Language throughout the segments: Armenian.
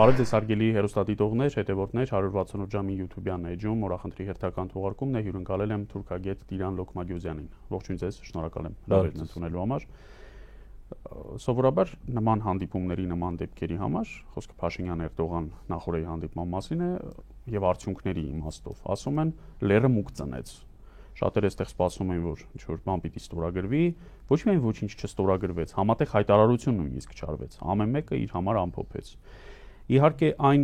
Բարև ձեզ հարգելի հեռուստադիտողներ, հետևորդներ, 168 ժամի YouTube-յան էջում օրախնդրի հերթական թողարկումն է, հյուրընկալել եմ թուրքագետ Տիրան Լոկմագյուզյանին։ Ողջույն ձեզ, շնորհակալ եմ հրավերն ընդունելու համար։ Սովորաբար նման հանդիպումների, նման դեպքերի համար խոսքը Փաշինյան-Էրդողան նախորդի հանդիպման մասին է եւ արդյունքների իմաստով։ Ասում են լերը մուկ ծնեց։ Շատերը այստեղ սպասում են, որ ինչ-որ բան պիտի ստորագրվի, ոչ միայն ոչինչ չստորագրվեց, համատեղ հայտարարություն նույնիսկ չարվեց։ Ամեն մեկը իր համար ամփոփեց։ Իհարկե այն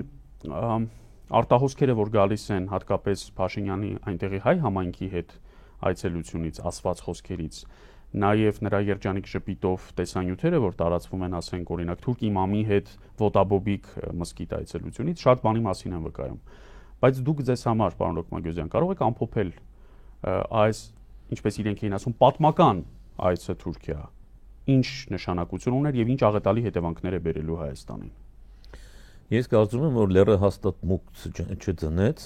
արտահոսքերը, որ գալիս են հատկապես Փաշինյանի այնտեղի հայ համայնքի հետ այցելությունից, ասված խոսքերից, նաև նրա երջանիկ ժպիտով տեսանյութերը, որ տարածվում են, ասենք, օրինակ թուրք իմամի հետ ոտաբոբիկ մզկիթ այցելությունից, շատ բանի մասին են վկայում։ Բայց դուք ձեզ համար, պարոն Լոկմագյուզյան, կարող եք ամփոփել այս, ինչպես իրենք էին ասում, պատմական այցը Թուրքիա, ինչ նշանակություն ուներ եւ ինչ աղետալի հետևանքներ է բերելու Հայաստանին։ Ես կարծում եմ, որ լերը հաստատ մուկ չծնեց,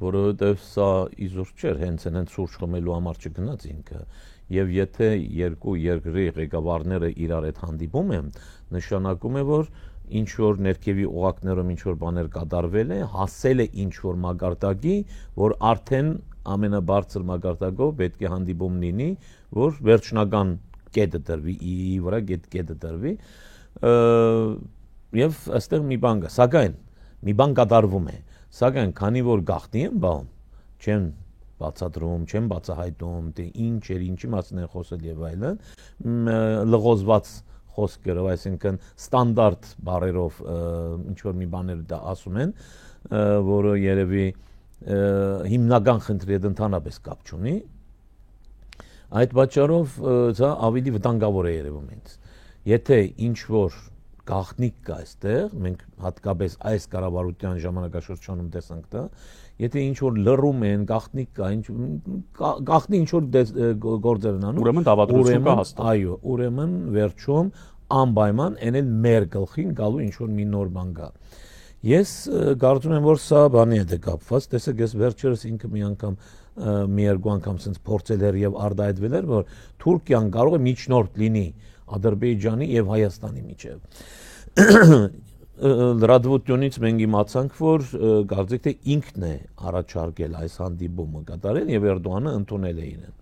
որովհետև սա իզուր չէր, հենց այնց սուրճ խմելու համար չգնաց ինքը, եւ եթե երկու երկրի ղեկավարները իրար հետ հանդիպում են, նշանակում է, որ ինչ որ ներքևի օղակներում ինչ որ բաներ կատարվել է, հասել է ինչ որ մագարտակի, որ արդեն ամենաբարձր մագարտակով պետք է հանդիպում լինի, որ վերջնական կետը տրվի, ի վրա կետը տրվի, եւ այստեղ մի բան կա, սակայն մի բան կատարվում է, սակայն քանի որ գաղտնի են բաղում, չեն բացատրում, չեն բացահայտում, թե ինչ էր, ինչի մասին են խոսել եւ այլն, լղոզված խոսքերով, այսինքն ստանդարտ բառերով ինչ որ մի բաներ դա ասում են, որը երևի հիմնական խնդրի հետ ընդհանրապես կապ չունի, այդ պատճառով դա ավելի վտանգավոր է երևում ինձ։ Եթե ինչ որ գաղտնիք կա այստեղ, մենք հատկապես այս կառավարության ժամանակաշրջանում տեսանք դա, եթե ինչ որ լռում են, գաղտնիք կա, գաղտնի ինչ որ գործեր են անում, ուրեմն դավադրություն կա հաստատ։ Այո, ուրեմն վերջում անպայման այն էլ մեր գլխին գալու ինչ որ մի նոր բան կա։ Ես կարծում եմ, որ սա բանի հետ է կապված, տեսեք, ես վերջերս ինքը մի երկու անգամ sense փորձել էր եւ արտահայտվել էր, որ Թուրքիան կարող է միջնորդ լինի Ադրբեջանի եւ Հայաստանի միջև։ Լրատվությունից մենք իմացանք, որ կարծեք թե ինքն է առաջարկել այս հանդիպումը կատարել եւ Էրդողանը ընդունել է իրեն։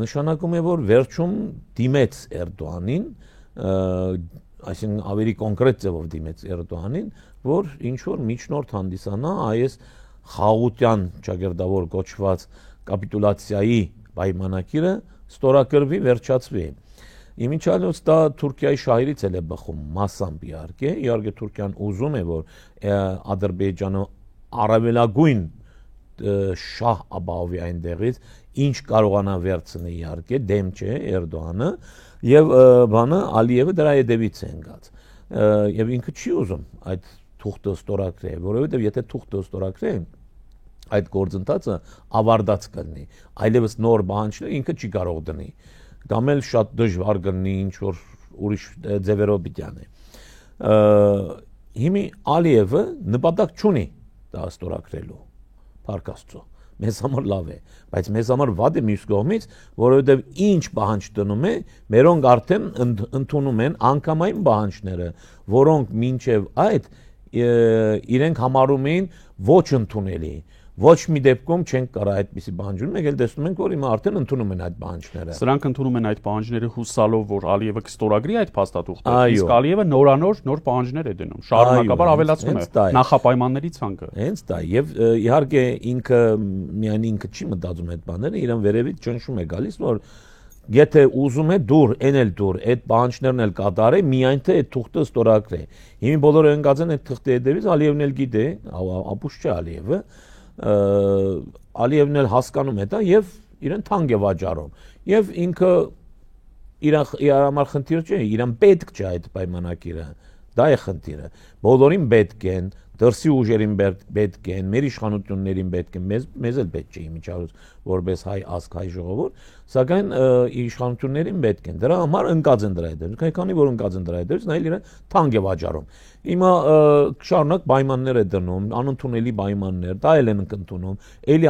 Նշանակում է, որ վերջում դիմեց Էրդողանին, այսինքն ավելի կոնկրետ ձևով դիմեց Էրդողանին, որ ինչ որ միջնորդ հանդիսանա այս խաղաղության ճակերտավոր կոչված կապիտուլյացիայի պայմանագիրը ստորագրվի, վերջացվի։ Իմիջիալոց դա Թուրքիայի շահերից էլ է բխում մասամբ իհարկե Թուրքիան ուզում է, որ Ադրբեջանը առավելագույն շահ ապահովի այնտեղից, ինչ կարողանա վերցնել իհարկե, դեմ չէ Էրդողանը, եւ բանը Ալիևը դրա հետևից է ընկած։ Եվ ինքը չի ուզում այդ թուղթը ստորագրել, որովհետեւ եթե թուղթը ստորագրել, այդ գործընթացը ավարտած կլինի, այլևս նոր բանջներ ինքը չի կարող դնի։ Կամ էլ շատ դժվար կլինի ինչ որ ուրիշ ձևերով բիդյանի։ Հիմի Ալիևը նպատակ չունի դա ստորագրելու, փառք Աստծո, մեզ համար լավ է, բայց մեզ համար վատ է մյուս կողմից, որովհետև ինչ պահանջ դնում է, մերոնք արդեն ընդունում են անգամային պահանջները, որոնք մինչև այդ իրենք համարում էին ոչ ընդունելի։ Ոչ մի դեպքում չենք կարող այդպիսի պահանջում, մեկ էլ տեսնում ենք, որ հիմա արդեն ընդունում են այդ պահանջները։ Սրանք ընդունում են այդ պահանջները հուսալով, որ Ալիևը կստորագրի այդ փաստաթուղթը, իսկ Ալիևը նոր պահանջներ է դնում, շարունակաբար ավելացնում է նախապայմանների ցանկը։ Հենց դա, եւ իհարկե ինքը միայն ինքը չի մտածում այդ բաները, իրեն վերևից ճնշում է գալիս, որ եթե ուզում է դուր, այդ պահանջներն էլ կատարե, միայն թե այդ թուղթը ստորագրի։ Հիմա բոլորը ընկած են այդ թղթի հետևից, Ալիևն էլ գիտե, ապուշ չէ Ալիևը, Ալիևն էլ հասկանում է դա եւ իրեն թանկ է վաճառում եւ ինքը իր համար խնդիր չէ, իրեն պետք չէ այդ պայմանագիրը, դա է խնդիրը, բոլորին պետք են, դրսի ուժերին պետք են, մեր իշխանություններին պետք են, մեզ էլ պետք չէ իմիջիալոց որպես հայ ազգ, հայ ժողովուրդ, սակայն իշխանություններին պետք են, դրա համար ընկած են դրա հետևից, քանի որ ընկած են դրա հետևից, նա էլ իրեն թանկ է վաճառում։ Հիմա շարունակ պայմաններ է դնում, անընդունելի պայմաններ, դա էլ են ընդունում, էլի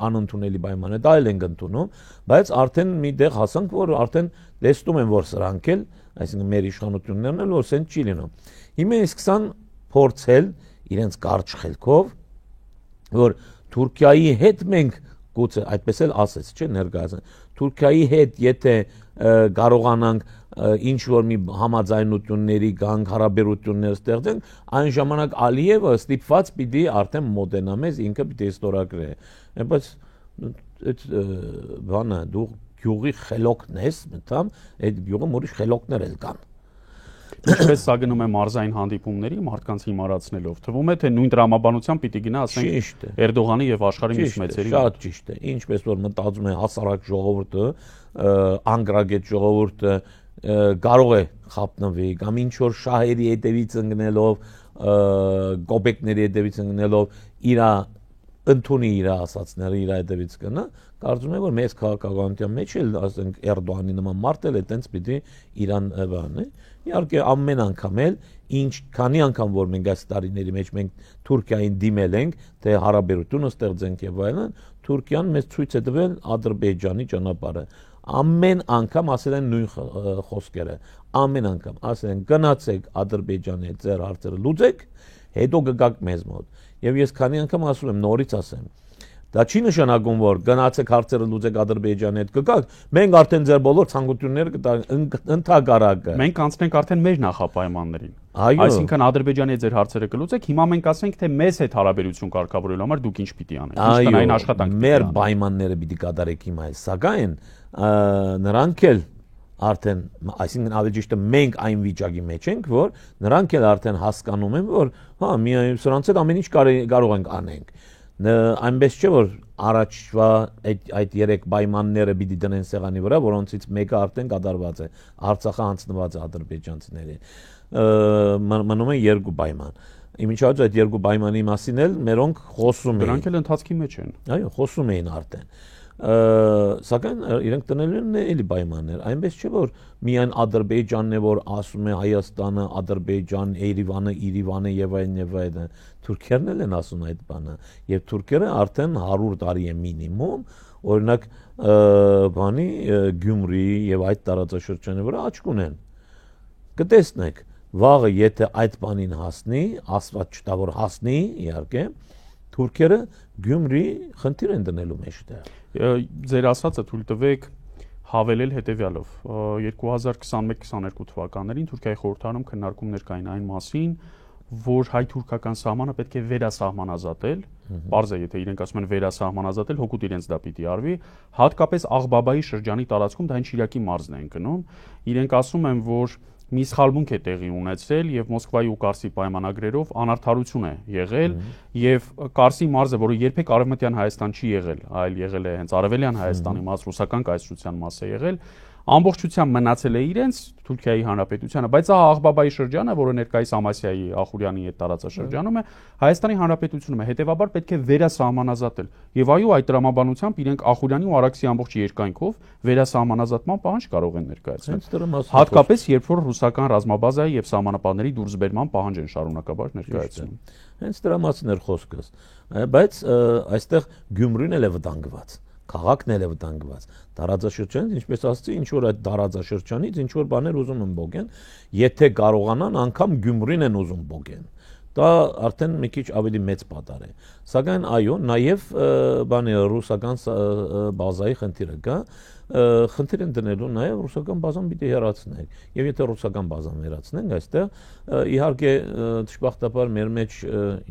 անընդունելի պայմաններ, դա էլ են ընդունում, բայց արդեն մի տեղ հասանք, որ արդեն տեսնում են, որ սրանք էլ, այսինքն մեր իշխանություններն էլ որ սենց չի լինում։ Հիմա սկսան փորձել իրենց կարճ խելքով, որ Թուրքիայի հետ մենք գուցե այդպես էլ ասեց, չէ, ներկայացան։ Թուրքիայի հետ եթե կարողանանք ինչ որ մի համաձայնությունների գանք, հարաբերություններ ստեղծենք, այն ժամանակ Ալիևը ստիպված պիտի արդեն մոտենա մեզ, ինքը պիտի ստորագրե։ Բայց այդ բանը դու գյուղի խելոքն ես, մտամ, այդ գյուղը մորիշ խելոքներ էլ կան։ Ինչպես սա գնում է մարզային հանդիպումների մարդկանց հիմարացնելով, թվում է թե նույն տրամաբանությամբ պիտի գնա, ասենք Էրդողանի եւ աշխարհի մյուս մեծերի։ Շատ ճիշտ է։ Ինչպես որ մտածում է հասարակ ժողովուրդը, անգրագետ ժողովուրդը կարող է խափնվի կամ ինչ որ շահերի հետևից ընկնելով, գոբեկների հետևից ընկնելով իր ընդունի իր ասածները իր հետևից կնա, կարծում եմ որ մեծ քաղաքականության մեջ էլ ասենք Էրդողանի նման մարդ էլ է տենց պիտի իրան բան է։ Իհարկե ամեն անգամ էլ ինչ քանի անգամ որ մենք այս տարիների մեջ մենք Թուրքիային դիմել ենք, թե հարաբերություն ստեղծենք եւ այլն, Թուրքիան մեզ ցույց է տվել Ադրբեջանի ճանապարհը։ Ամեն անգամ ասել են նույն խոսքերը։ Ամեն անգամ ասել են գնացեք Ադրբեջանի հետ ձեր հարցերը լուծեք, հետո կգաք մեզ մոտ։ Եվ ես քանի անգամ ասում եմ, նորից ասեմ, դա չի նշանակում, որ գնացեք հարցերը լուծեք Ադրբեջանի հետ կգաք, մենք արդեն ձեր բոլոր ցանկությունները կտանք ընդհակառակը։ Մենք անցնենք արդեն մեր նախապայմաններին։ Այո։ Այսինքն Ադրբեջանի հետ ձեր հարցերը կլուծեք, հիմա մենք ասենք, թե մեզ հետ հարաբերություն կարգավորելու համար դուք ինչ պիտի անեք, ինչ տնային աշխատանք։ Մեր պայմանները պիտի կատարեք հիմա, սակայն նրանք էլ արդեն, այսինքն ավելի ճիշտ է մենք այն վիճակի մեջ ենք, որ նրանք էլ արդեն հասկանում են, որ հա, սրանց հետ ամեն ինչ կարող ենք անենք։ Այնպես չէ, որ առաջվա այդ երեք պայմանները պիտի դնեն սեղանի վրա, որոնցից մեկը արդեն կատարված է, Արցախը հանձնված է ադրբեջանցիներին։ Մնում է երկու պայման։ Իմիջիայլոց այդ երկու պայմանի մասին էլ մերոնք խոսում էին։ Դրանք էլ ընթացքի մեջ են։ Այո, խոսում էին արդեն։ Սակայն իրենք տնելու են էլի պայմաններ, այնպես չէ որ միայն Ադրբեջանն է որ ասում է Հայաստանը, Ադրբեջան, Երևանը, Իրիվանը եւ այլն, Թուրքիան էլ են ասում այդ բանը, եւ թուրքերը արդեն 100 տարի է մինիմում, օրինակ բանի Գյումրի եւ այդ տարածաշրջանի վրա աչք ունեն։ Կտեսնեք, վաղը եթե այդ բանին հասնի, ասված չտա որ հասնի, իհարկե, թուրքերը Գյումրի խնդիր են դնելու մեջտեղ։ Ձեր ասածը թույլ տվեք հավելել հետևյալով 2021-22 թվականներին Թուրքիայի խորհրդարանում քննարկումներ կային այն մասին, որ հայ-թուրքական սահմանը պետք է վերասահմանազատել, պարզ է, եթե իրենք ասում են վերասահմանազատել, հօգուտ իրենց դա պիտի արվի, հատկապես Աղբաբայի շրջանի տարածքում դա հենց Շիրակի մարզն է ընկնում, իրենք ասում են, որ մի սխալմունք է տեղի ունեցել եւ Մոսկվայի ու Կարսի պայմանագրերով անարդարություն է եղել եւ Կարսի մարզը, որը երբեք արևմտյան Հայաստան չի եղել, այլ եղել է հենց արևելյան Հայաստանի մաս, ռուսական կայսրության մաս է եղել, ամբողջությամբ մնացել է իրենց Թուրքիայի Հանրապետությանը, բայց Աղբաբայի շրջանը, որը ներկայիս Ամասիայի Ախուրյանի այդ տարածաշրջանում է, Հայաստանի Հանրապետությունում է, հետեւաբար պետք է վերասահմանազատել։ Եվ այո, այդ տրամաբանությամբ իրենք Ախուրյանի ու Արաքսի ամբողջ երկայնքով վերասահմանազատման պահանջ կարող են ներկայացնել։ Հատկապես երբ որ ռուսական ռազմաբազայի եւ սահմանապահների դուրսբերման պահանջ են շարունակաբար ներկայացնում։ Հենց դրա մասին էր խոսքս, բայց այստեղ Գյումրին էլ է վտանգված։ Քաղաքն էլ է վտանգված։ Տարածաշրջանից, ինչպես ասացի, ինչ որ այդ տարածաշրջանից ինչ որ բաներ ուզում են բոգեն, եթե կարողանան, անգամ Գյումրին են ուզում բոգեն։ Դա արդեն մի քիչ ավելի մեծ պատար է։ Սակայն այո, նաև բանի ռուսական բազայի խնդիրը կա, խնդիր են դնելու նաև ռուսական բազան պիտի հեռացնենք։ Եվ եթե ռուսական բազան հեռացնենք, այստեղ իհարկե դժբախտաբար մեր մեջ,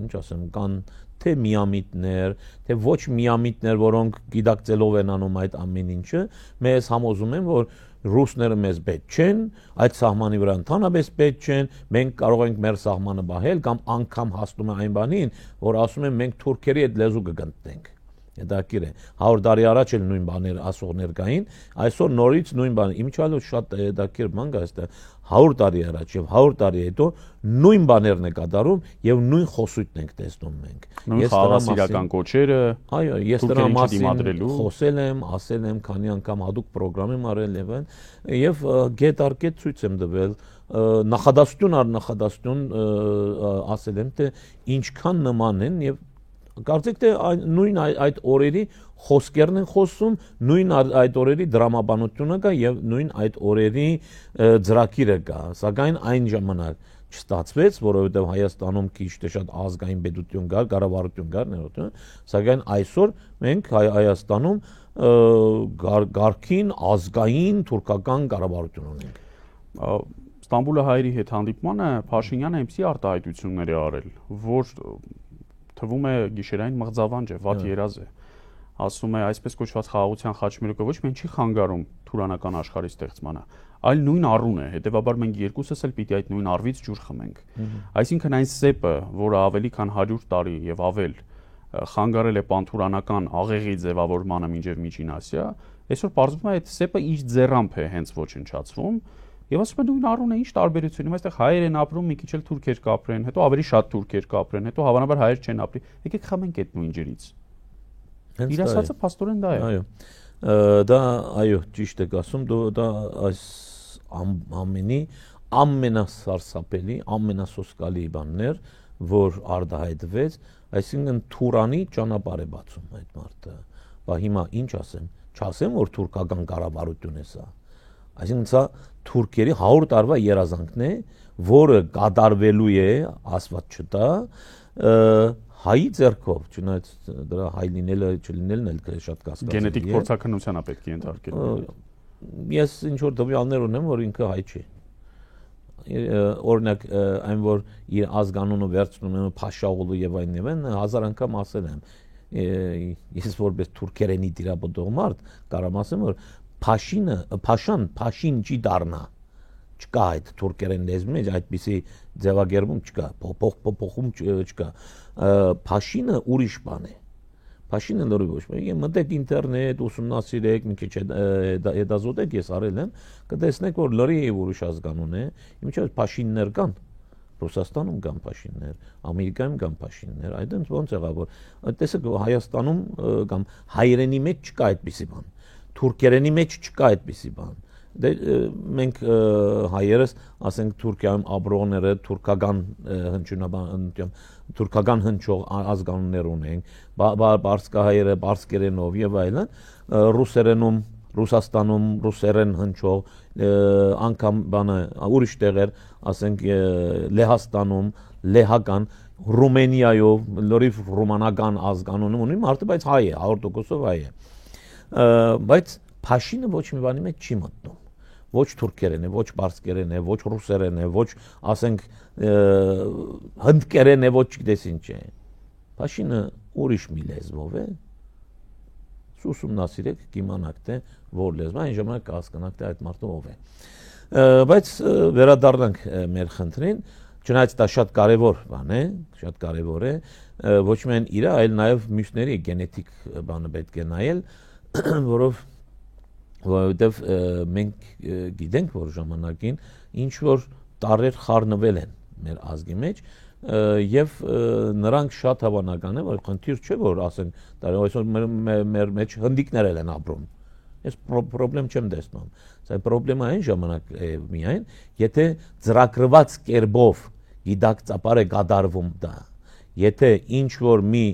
ինչ ասեմ, կան թե միամիտներ, թե ոչ միամիտներ, որոնք գիտակցելով են անում այդ ամեն ինչը, մեզ համոզում են, որ ռուսները մեզ պետք չեն, այդ սահմանի վրա ընդհանրապես պետք չեն, մենք կարող ենք մեր սահմանը բահել կամ անգամ հասնում է այն բանին, որ ասում են մենք թուրքերի այդ լեզու կգտնենք։ Հետաքրքիր է 100 տարի առաջ էլ նույն բաներ ասողներ կային, այսօր նորից նույն բանը, իմիջիայլոց շատ հետաքրքիր բան կա այստեղ 100 տարի առաջ եւ 100 տարի հետո նույն բաներն է կատարում եւ նույն խոսույթն ենք տեսնում մենք։ Ես խաղաղասիրական կոչերը, այո, ես դրա մասին խոսել եմ, ասել եմ, քանի անգամ հadoop ծրագրամ եմ արել եւ գետ առ գետ ցույց եմ տվել նախադասություն առ նախադասություն ասել եմ թե ինչքան նման են եւ կարծեք թե նույն այդ օրերի խոսքերն են խոսում, նույն այդ օրերի դրամաբանությունը կա եւ նույն այդ օրերի ծրագիրը կա, սակայն այն ժամանակ չստացվեց, որովհետև Հայաստանում քիչ թե շատ ազգային պետություն կար, կառավարություն կար, ներողություն, սակայն այսօր մենք Հայաստանում գարքին ազգային թուրքական կառավարություն ունենք։ Ստամբուլի հայերի հետ հանդիպմանը Փաշինյանը այնպիսի արտահայտություններ է արել, որ թվում է գիշերային մղձավանջ է, վատ երազ է։ Ասում է այսպես կոչված խաղաղության խաչմերուկը ոչ միայն չի խանգարում թուրանական աշխարհի ստեղծմանը, այլ նույն առուն է, հետեւաբար մենք երկուսս էլ պիտի այդ նույն առվից ջուր խմենք։ Այսինքն այն սեպը, որը ավելի քան 100 տարի եւ ավել խանգարել է պանթուրանական աղեղի ձևավորմանը մինչև Միջին Ասիա, այսօր պարզվում է այդ սեպը իր ձեռամբ է հենց ոչնչացվում, եւ ասում են նույն առուն է, ինչ տարբերություն, հիմա այստեղ հայեր են ապրում, մի քիչ էլ թուրքեր կապրեն, հետո ավելի շատ թուրքեր կապրեն, հետո հավանաբար հայեր չեն ապրի, եկեք խմենք այդ նույն ջրից։ Իր ասածը փաստորեն դա է։ Այո։ Դա այո, ճիշտ եք ասում, դա այս ամենի ամենասարսափելի, ամենասոսկալի բաններ, որ արտահայտվեց, այսինքն Թուրանի ճանապարհ է բացում այդ մարդը։ Բա հիմա ինչ ասեմ, չասեմ, որ թուրքական կառավարություն է սա։ Այսինքն սա թուրքերի 100 տարվա երազանքն է, որը կատարվելու է, ասված չտա, հայի ձեռքով, չնայած դրա հայ լինելը չլինելն էլ շատ կասկածելի է։ Գենետիկ փորձաքննության է պետք է ենթարկել։ Ես ինչ որ տվյալներ ունեմ, որ ինքը հայ չի։ Օրինակ այն որ իր ազգանունը վերցնում են Փաշաօղլու եւ այն եւ այն 1000 անգամ ասել եմ։ Ես որպես թուրքերենի դիրապետող մարդ կարամ ասեմ, որ Փաշին չի դառնա։ Չկա այդ թուրքերեն լեզվի մեջ այդպիսի ձևակերպում չկա, փոխում չկա։ Փաշինը ուրիշ բան է։ Փաշինը լրիվ ոչ բան է։ Մտեք ինտերնետ, ուսումնասիրեք, մի քիչ հետազոտեք, ես արել եմ, կտեսնեք, որ լրիվ ուրիշ ազգանուն է։ Ինչու՞ փաշիններ կան։ Ռուսաստանում կան փաշիններ, Ամերիկայում կան փաշիններ, այդտենց ոնց եղավ որ տեսեք Հայաստանում կամ հայերենի մեջ չկա այդպիսի բան։ Թուրքերենի մեջ չկա այդպիսի բան։ Դե մենք հայերս, ասենք Թուրքիայում ապրողները թուրքական թուրքական հնչող ազգանուններ ունենք, բարսկահայերը բարսկերենով եւ այլն, ռուսերենում Ռուսաստանում ռուսերեն հնչող անգամ բանը ուրիշ տեղեր, ասենք Լեհաստանում լեհական, Ռումենիայով լրիվ ռումանական ազգանուն ունի, մարդը բայց հայ է, 100%-ով հայ է։ Բայց Փաշինը ոչ մի բանի մեջ չի մտնում։ Ոչ թուրքերեն է, ոչ բարսկերեն է, ոչ ռուսերեն է, ոչ ասենք հնդկերեն է, ոչ չգիտես ինչ է։ Փաշինը ուրիշ մի լեզվով է։ Ուսումնասիրեք, կիմանաք թե որ լեզվ, այն ժամանակ կհասկանաք թե այդ մարդը ով է։ Բայց վերադառնանք մեր խնդրին, չնայած դա շատ կարևոր բան է, շատ կարևոր է, ոչ միայն իր, այլ նաև մյուսների գենետիկ բանը պետք է նայել, որովհետև մենք գիտենք, որ ժամանակին ինչ որ տարեր խառնվել են մեր ազգի մեջ, եւ նրանք շատ հավանական է, որ խնդիր չէ, որ ասենք, այսօր մեր մեջ հնդիկներ են ապրում։ Ես պրոբլեմ չեմ տեսնում։ Սա պրոբլեմը այն ժամանակ է միայն, եթե ծրագրված կերպով գիտակցաբար է կատարվում դա։ Եթե ինչ որ մի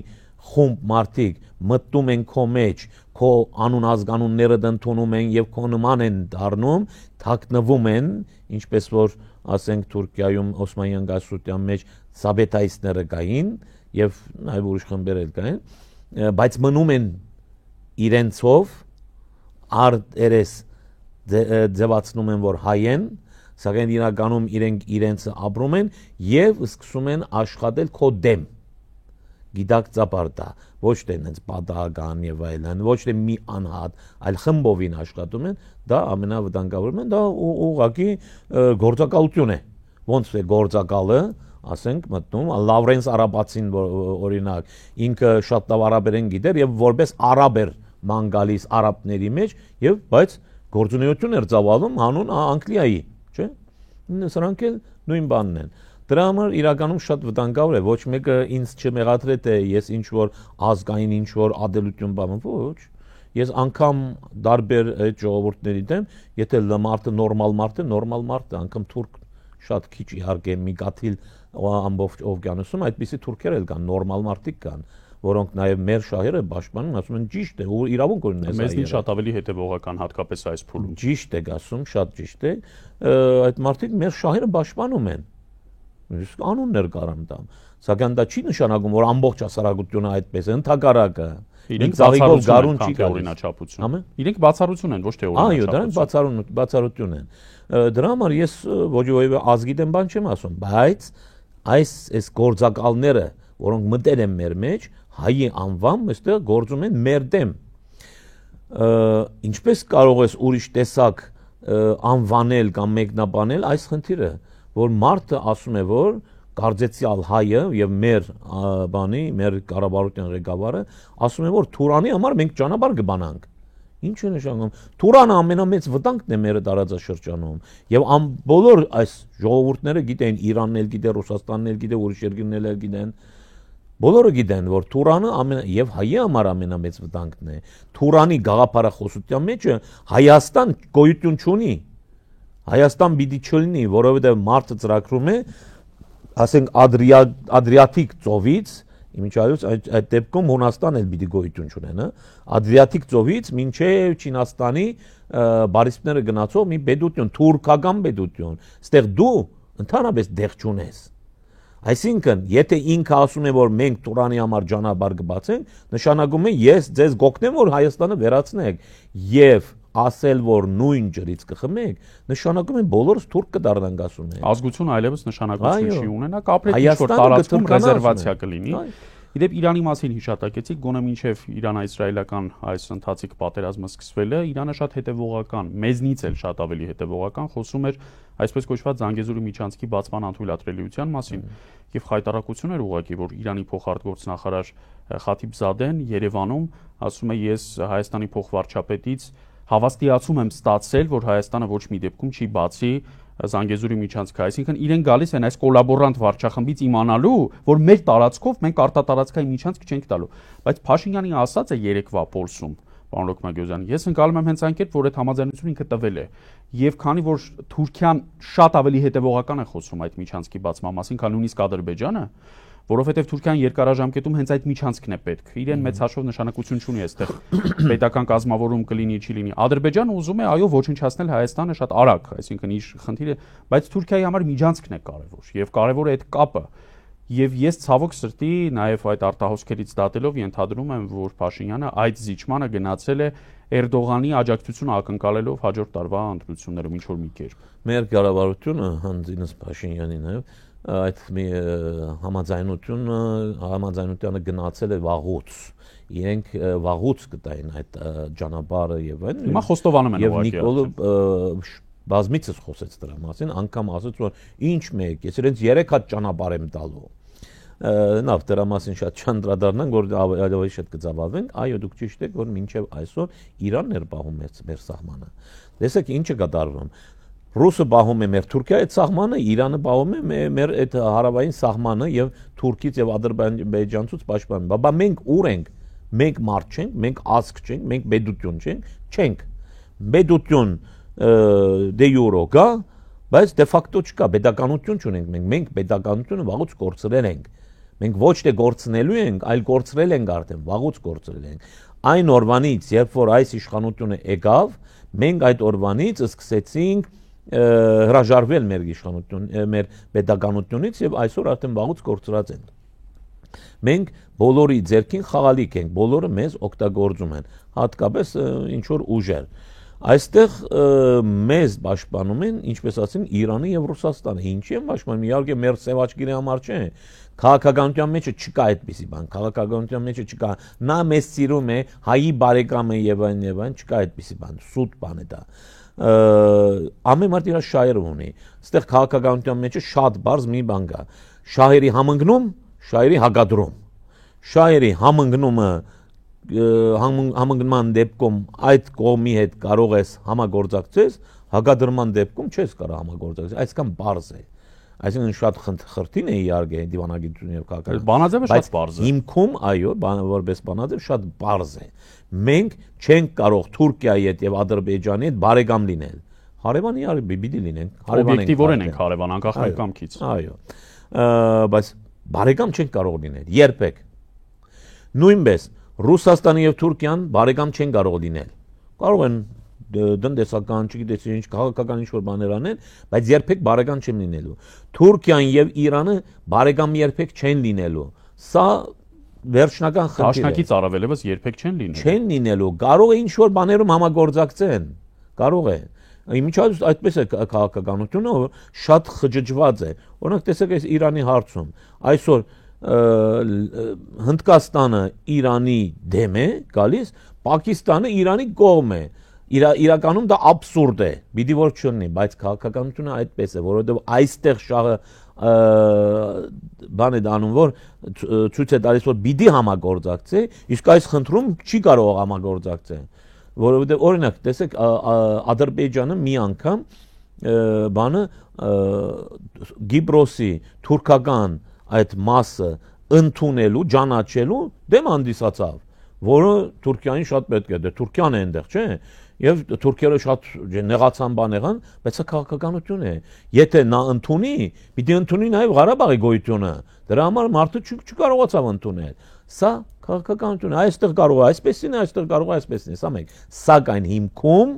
խումբ մարդիկ մտնում են քո մեջ, քո անուն ազգանունները ընդունում են եւ քո նման են դառնում, թաքնվում են, ինչպես որ ասենք Թուրքիայում Օսմանյան գասության մեջ սաբետայիստները կային եւ նաեւ ուրիշ խմբեր էլ կային, բայց մնում են իրենցով արտերես ձևացնում են որ հայ են, սակայն իրականում իրենցը ապրում են եւ սկսում են աշխատել քո դեմ գիտակցաբար դա ոչ թե այնց պատահական եւ այլն, ոչ թե մի անհատ, այլ խմբովին աշխատում են, դա ամենավտանգավորն է, դա ուղղակի գործակալություն է։ Ոնց է գործակալը, ասենք մտնում Լավրենս Արաբացին օրինակ, ինքը շատ լավ արաբերեն գիտեր եւ որպես արաբ էր ման գալիս արաբների մեջ եւ բայց գործունեություն էր ծավալում հանուն Անգլիայի, չէ՞։ Սրանք էլ նույն բանն են։ Դրա համար իրականում շատ վտանգավոր է, ոչ մեկը ինձ չմեղադրե թե ես ինչ որ ազգային ինչ որ ադելություն բանում, ոչ։ Ես անգամ դարբեր այդ ժողովուրդների դեմ, եթե մարդը նորմալ մարդ է, նորմալ մարդ է, անգամ թուրք շատ քիչ իհարկե մի գաթիլ ամբողջ օվկիանոսում այդպիսի թուրքեր էլ կան, նորմալ մարդիկ կան, որոնք նաև մեր շահերը պաշտպանում, ասում են ճիշտ է, ու իրավունք ունեն այս մեզնին շատ ավելի հետևողական հատկապես այս փուլում։ Ճիշտ եք ասում, շատ ճիշտ է, այդ մարդիկ մեր շահերը պաշտպանում են։ Իսկ անուններ կարամ տամ։ Սակայն դա չի նշանակում, որ ամբողջ հասարակությունը այդպես է, ընդհակառակը։ Իրենք բացառություն են, թե օրինաչափություն։ Իրենք բացառություն են, ոչ թե օրինաչափություն։ Այո, դրանք բացառություն են։ Դրա համար ես ոչ ոք ազգի դեմ բան չեմ ասում, բայց այս գործակալները, որոնք մտել են մեր մեջ, հայի անվամբ այստեղ գործում են մեր դեմ։ Ինչպես կարող ես ուրիշ տեսակ անվանել կամ մեկնաբանել այս խնդիրը, որ մարդը ասում է, որ Կարծեցյալ հայը եւ մեր մեր կառավարության ղեկավարը ասում է, որ Թուրանի համար մենք ճանապարհ կբանանք։ Ինչ է նշանակում։ Թուրանը ամենամեծ վտանգն է մեր տարածաշրջանում եւ բոլոր այս ժողովուրդները գիտեն, Իրանն էլ գիտե, Ռուսաստանն էլ գիտե, ուրիշ երկրներն էլ գիտեն։ Բոլորը գիտեն, որ Թուրանը եւ հայի համար ամենամեծ վտանգն է։ Թուրանի գաղափարախոսության մեջ Հայաստան գոյություն չունի։ Հայաստան պիտի չլինի, որովհետեւ մարդը ծրագրում է, ասենք Ադրիատիկ ծովից, իմիջայլոց այդ դեպքում Հունաստան էլ պիտի գոյություն չունեն, Ադրիատիկ ծովից մինչև Չինաստանի բարիսպները գնացող մի պետություն, թուրքական պետություն, ստեղ դու ընդհանրապես դեղ չունես։ Այսինքն, եթե ինքը ասում է, որ մենք Թուրանի համար ճանապարհ կբացենք, նշանակում է ես ձեզ կօգնեմ, որ Հայաստանը վերացնեք եւ ասել, որ նույն ջրից կխմեք, նշանակում է բոլորս թուրք կդառնանք, ասում է։ Ազգություն այլևս նշանակություն չի ունենա, կապրեք ինչ-որ տարածքում ռեզերվացիա կլինի։ Իդեպ Իրանի մասին հիշատակեցիք, գոնե մինչև Իրան-իսրայելական այս ընթացիկ պատերազմը սկսվելը, Իրանը շատ հետևողական, մեզնից էլ շատ ավելի հետևողական խոսում էր այսպես կոչված Զանգեզուրի միջանցքի բացման անթույլատրելիության մասին եւ խայտարակություն էր ուղղակի, որ Իրանի փոխարտգործնախարար Խաթիբզադեն Երևանում ասում է, ես Հայաստանի փոխվարչապետից հավաստիացում եմ ստացել, որ Հայաստանը ոչ մի դեպքում չի բացի Զանգեզուրի միջանցքը, այսինքն իրեն գալիս են այս կոլաբորանտ վարչախմբից իմանալու, որ մեր տարածքով մենք արտատարածքային միջանցք չենք տալու, բայց Փաշինյանի ասածը երեկվա պոլսում, պարոն Լոկմագյոզյան, ես ընկալում եմ հենց այն կերպ, որ այդ համաձայնությունը ինքը տվել է, եւ քանի որ Թուրքիան շատ ավելի հետևողական է խոսում այդ միջանցքի բացման մասին, քան նույնիսկ Ադրբեջանը, որովհետև Թուրքիան երկարաժամկետում հենց այդ միջանցքն է պետք։ Իրեն մեծ հաշվով նշանակություն չունի այստեղ պետական կազմավորում կլինի, չի լինի։ Ադրբեջանը ուզում է այո ոչնչացնել Հայաստանը շատ արագ, այսինքն իր խնդիրը, բայց Թուրքիայի համար միջանցքն է կարևոր եւ կարևոր է այդ կապը։ Եվ ես ցավոք սրտի նաեւ այդ արտահոսքերից դատելով ենթադրում եմ, որ Փաշինյանը այդ զիջմանը գնացել է Էրդողանի աջակցությունը ակնկալելով հաջորդ տարվա ընտրություններում ինչ որ մի կերպ։ Մեր կառավարությունը հանդինս Փաշինյանի նաեւ այդ մի համաձայնությունը գնացել է վաղուց։ Իրենք վաղուց գտային այդ ճանապարհը եւ այն։ Հիմա խոստովանում են ուղղակի։ Եվ Նիկոլը բազմիցս խոսեց դրա մասին, անգամ ասաց, որ ինչ մեկ, ես իրենց 3 հատ ճանապարհ եմ տալու։ Նավ դրա մասին շատ չանդրադառնանք, որ ավելի շատ կծավալվենք, այո դուք ճիշտ եք, որ մինչև այսօր Իրանն էր պահում մեր սահմանը։ Տեսեք ինչը կատարվում։ Ռուսը պահում է մեր Թուրքիայի սահմանը, Իրանը պահում է մեր այդ հարավային սահմանը եւ Թուրքից եւ Ադրբեջանցուց պաշտպանում։ Բաբա մենք ուր ենք։ Մենք մարդ չենք, մենք ազգ չենք, մենք պետություն չենք։ Պետություն դե յուրո կա, բայց դե ֆակտո չկա, պետականություն չունենք մենք։ Մենք պետականությունը վաղուց կորցրել ենք։ Մենք ոչ թե գործնելու ենք, այլ կորցրել ենք արդեն, վաղուց կորցրել ենք։ Այն օրվանից, երբ որ այս իշխանությունը եկավ, մենք այդ օրվանից սկսեցինք հրաժարվել մեր իշխանություն, մեր պետականությունից եւ այսօր արդեն վաղուց կորցրած են։ Մենք բոլորի ձեռքին խաղալիք ենք, բոլորը մեզ օգտագործում են, հատկապես ինչ որ ուժեր։ Այստեղ մեզ պաշտպանում են, ինչպես ասին, Իրանը եւ Ռուսաստանը։ Ինչի են պաշտպանում։ Իհարկե մեր սեվաճկիրի համար չէ։ Քաղաքականության մեջ չկա այդպիսի բան, քաղաքականության մեջ չկա։ Նա մեզ սիրում է, հայի բարեկամ է եւ այն, չկա այդպիսի բան, սուտ բան է դա։ Ամեն մարդ իր շահերը ունի։ Այստեղ քաղաքականության մեջ շատ բարձ մի բան կա։ Շահերի համընկնում, շահերի հակադրում։ Շահերի համընկնումը համընկնման դեպքում այդ կողմի հետ կարող ես համագործակցես, հակադրման դեպքում չես կարող համագործակցել, այսքան բարձ է։ Այսինքն շատ խրթին է իհարկե դիվանագիտություն եւ քաղաքական։ Բանաձևը շատ բարձ է։ Հիմքում այո, որպես բանաձև շատ բարձ է։ Մենք չենք կարող Թուրքիայի հետ եւ Ադրբեջանի հետ բարեկամ լինել։ Հարևան իհարկե պիտի լինենք, հարևան ենք։ Օբյեկտիվորեն ենք հարևան, անկախ ներկամքից։ Այո։ Բայց բարեկամ չենք կարող լինել երբեք։ Նույնպես Ռուսաստանը եւ Թուրքիան բարեկամ չեն կարող լինել։ Կարող են տնտեսական, չգիտես ինչ, քաղաքական ինչ-որ բաներ անեն, բայց երբեք բարեկամ չեն լինելու։ Թուրքիան եւ Իրանը բարեկամ երբեք չեն լինելու։ Սա վերջնական խնդիր է։ Դաշնակից առավելևս երբեք չեն լինելու։ Չեն լինելու, կարող է ինչ-որ բաներում համագործակցեն, կարող է։ Իմիջիայլոց այդպես է քաղաքականությունը, որ շատ խճճված է։ Օրինակ տեսեք այս Իրանի հարցում, այսօր Հնդկաստանը Իրանի դեմ է գալիս, Պակիստանը Իրանի կողմ է։ Իրականում դա աբսուրդ է, պիտի որ չլինի, բայց քաղաքականությունը այդպես է, որովհետև այստեղ շահը բան է դառնում, որ ցույց է տալիս, որ պիտի համագործակցի, իսկ այս խնդրում չի կարող համագործակցել, որովհետև օրինակ տեսեք Ադրբեջանը մի անգամ բանը Գիբրոսի թուրքական այդ մասը ընդունելու, ճանաչելու դեմ հանդիսացավ, որը Թուրքիային շատ պետք է, դե Թուրքիան է այնտեղ, չէ՞։ Եվ թուրքերը շատ նեղացան բան եղան, բայց սա քաղաքականություն է։ Եթե նա ընդունի, պիտի ընդունի նաև Ղարաբաղի գոյությունը։ Դրա համար մարդը չկարողացավ ընդունել։ Սա քաղաքականություն է։ Այստեղ կարող է այսպես լինի, այստեղ կարող է այսպես լինի, սա մեկ։ Սակայն հիմքում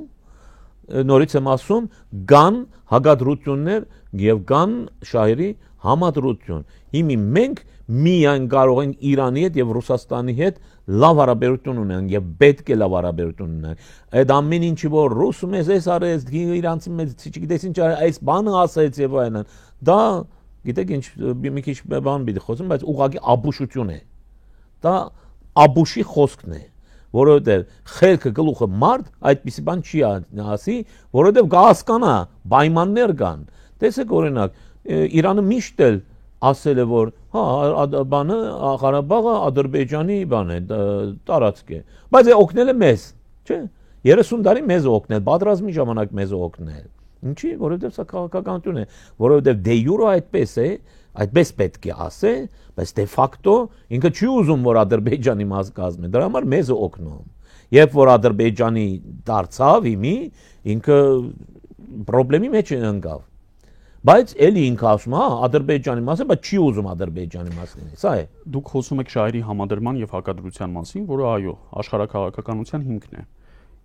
նորից եմ ասում, կան հակադրություններ եւ կան շահերի համադրություն։ Հիմի մենք միայն կարող ենք Իրանի հետ եւ Ռուսաստանի հետ լավ հարաբերություն ունենանք եւ պետք է լավ հարաբերություն ունենանք։ Այդ ամեն ինչի որ ռուսը մեզ էս արեց, իրանցը մեզ չգիտես ինչ այս բանը ասեց եւ այլն, դա գիտեք ինչ մի քիչ բան պիտի խոսեմ, բայց ուղղակի աբուշություն է։ Դա աբուշի խոսքն է, որովհետեւ խելքը գլուխը մարդ այդպիսի բան չի ասի, որովհետեւ կհասկանա պայմաններ կան։ Տեսեք օրինակ Իրանը միշտ էլ ասել է որ հա բանը Ղարաբաղը Ադրբեջանի բան է տարածք է, բայց օգնել է մեզ, չէ՞։ 30 տարի մեզ օգնել, պատրաստի ժամանակ մեզ օգնել։ Ինչի՞, որովհետև սա քաղաքականություն է, որովհետև դե յուրո այդպես է, այդպես պետք է ասե, բայց դե ֆակտո ինքը չի ուզում որ Ադրբեջանի մաս կազմի, դրա համար մեզ է օգնում։ Երբ որ Ադրբեջանի դարձավ իմի, ինքը խնդրի մեջ ընկավ։ Բայց էլի ինքը ասում, հա, Ադրբեջանի մասը, բայց չի ուզում Ադրբեջանի մաս լինի, սա է։ Դուք խոսում եք շահերի համադրման եւ հակադրության մասին, որը այո, աշխարհակաղակականության հիմքն է։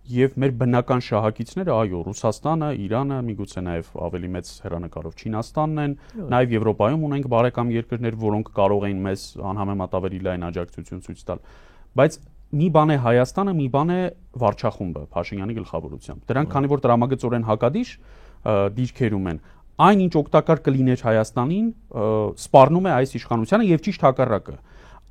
Եվ մեր բնական շահակիցները, այո, Ռուսաստանը, Իրանը, միգուցե նաեւ ավելի մեծ հեռանկարով Չինաստանն են, նաեւ Եվրոպայում ունենք բարեկամ երկրներ, որոնք կարող են մեզ անհամեմատ ավելի լայն աջակցություն ցույց տալ։ Բայց մի բան է Հայաստանը, մի բան է վարչախումբը Փաշինյանի գլխավորությամբ։ Դրանք քանի որ տրամագծորեն հակադիր դիրքերում են, այն ինչ օգտակար կլիներ Հայաստանին, սպառնում է այս իշխանությանը եւ ճիշտ հակառակը։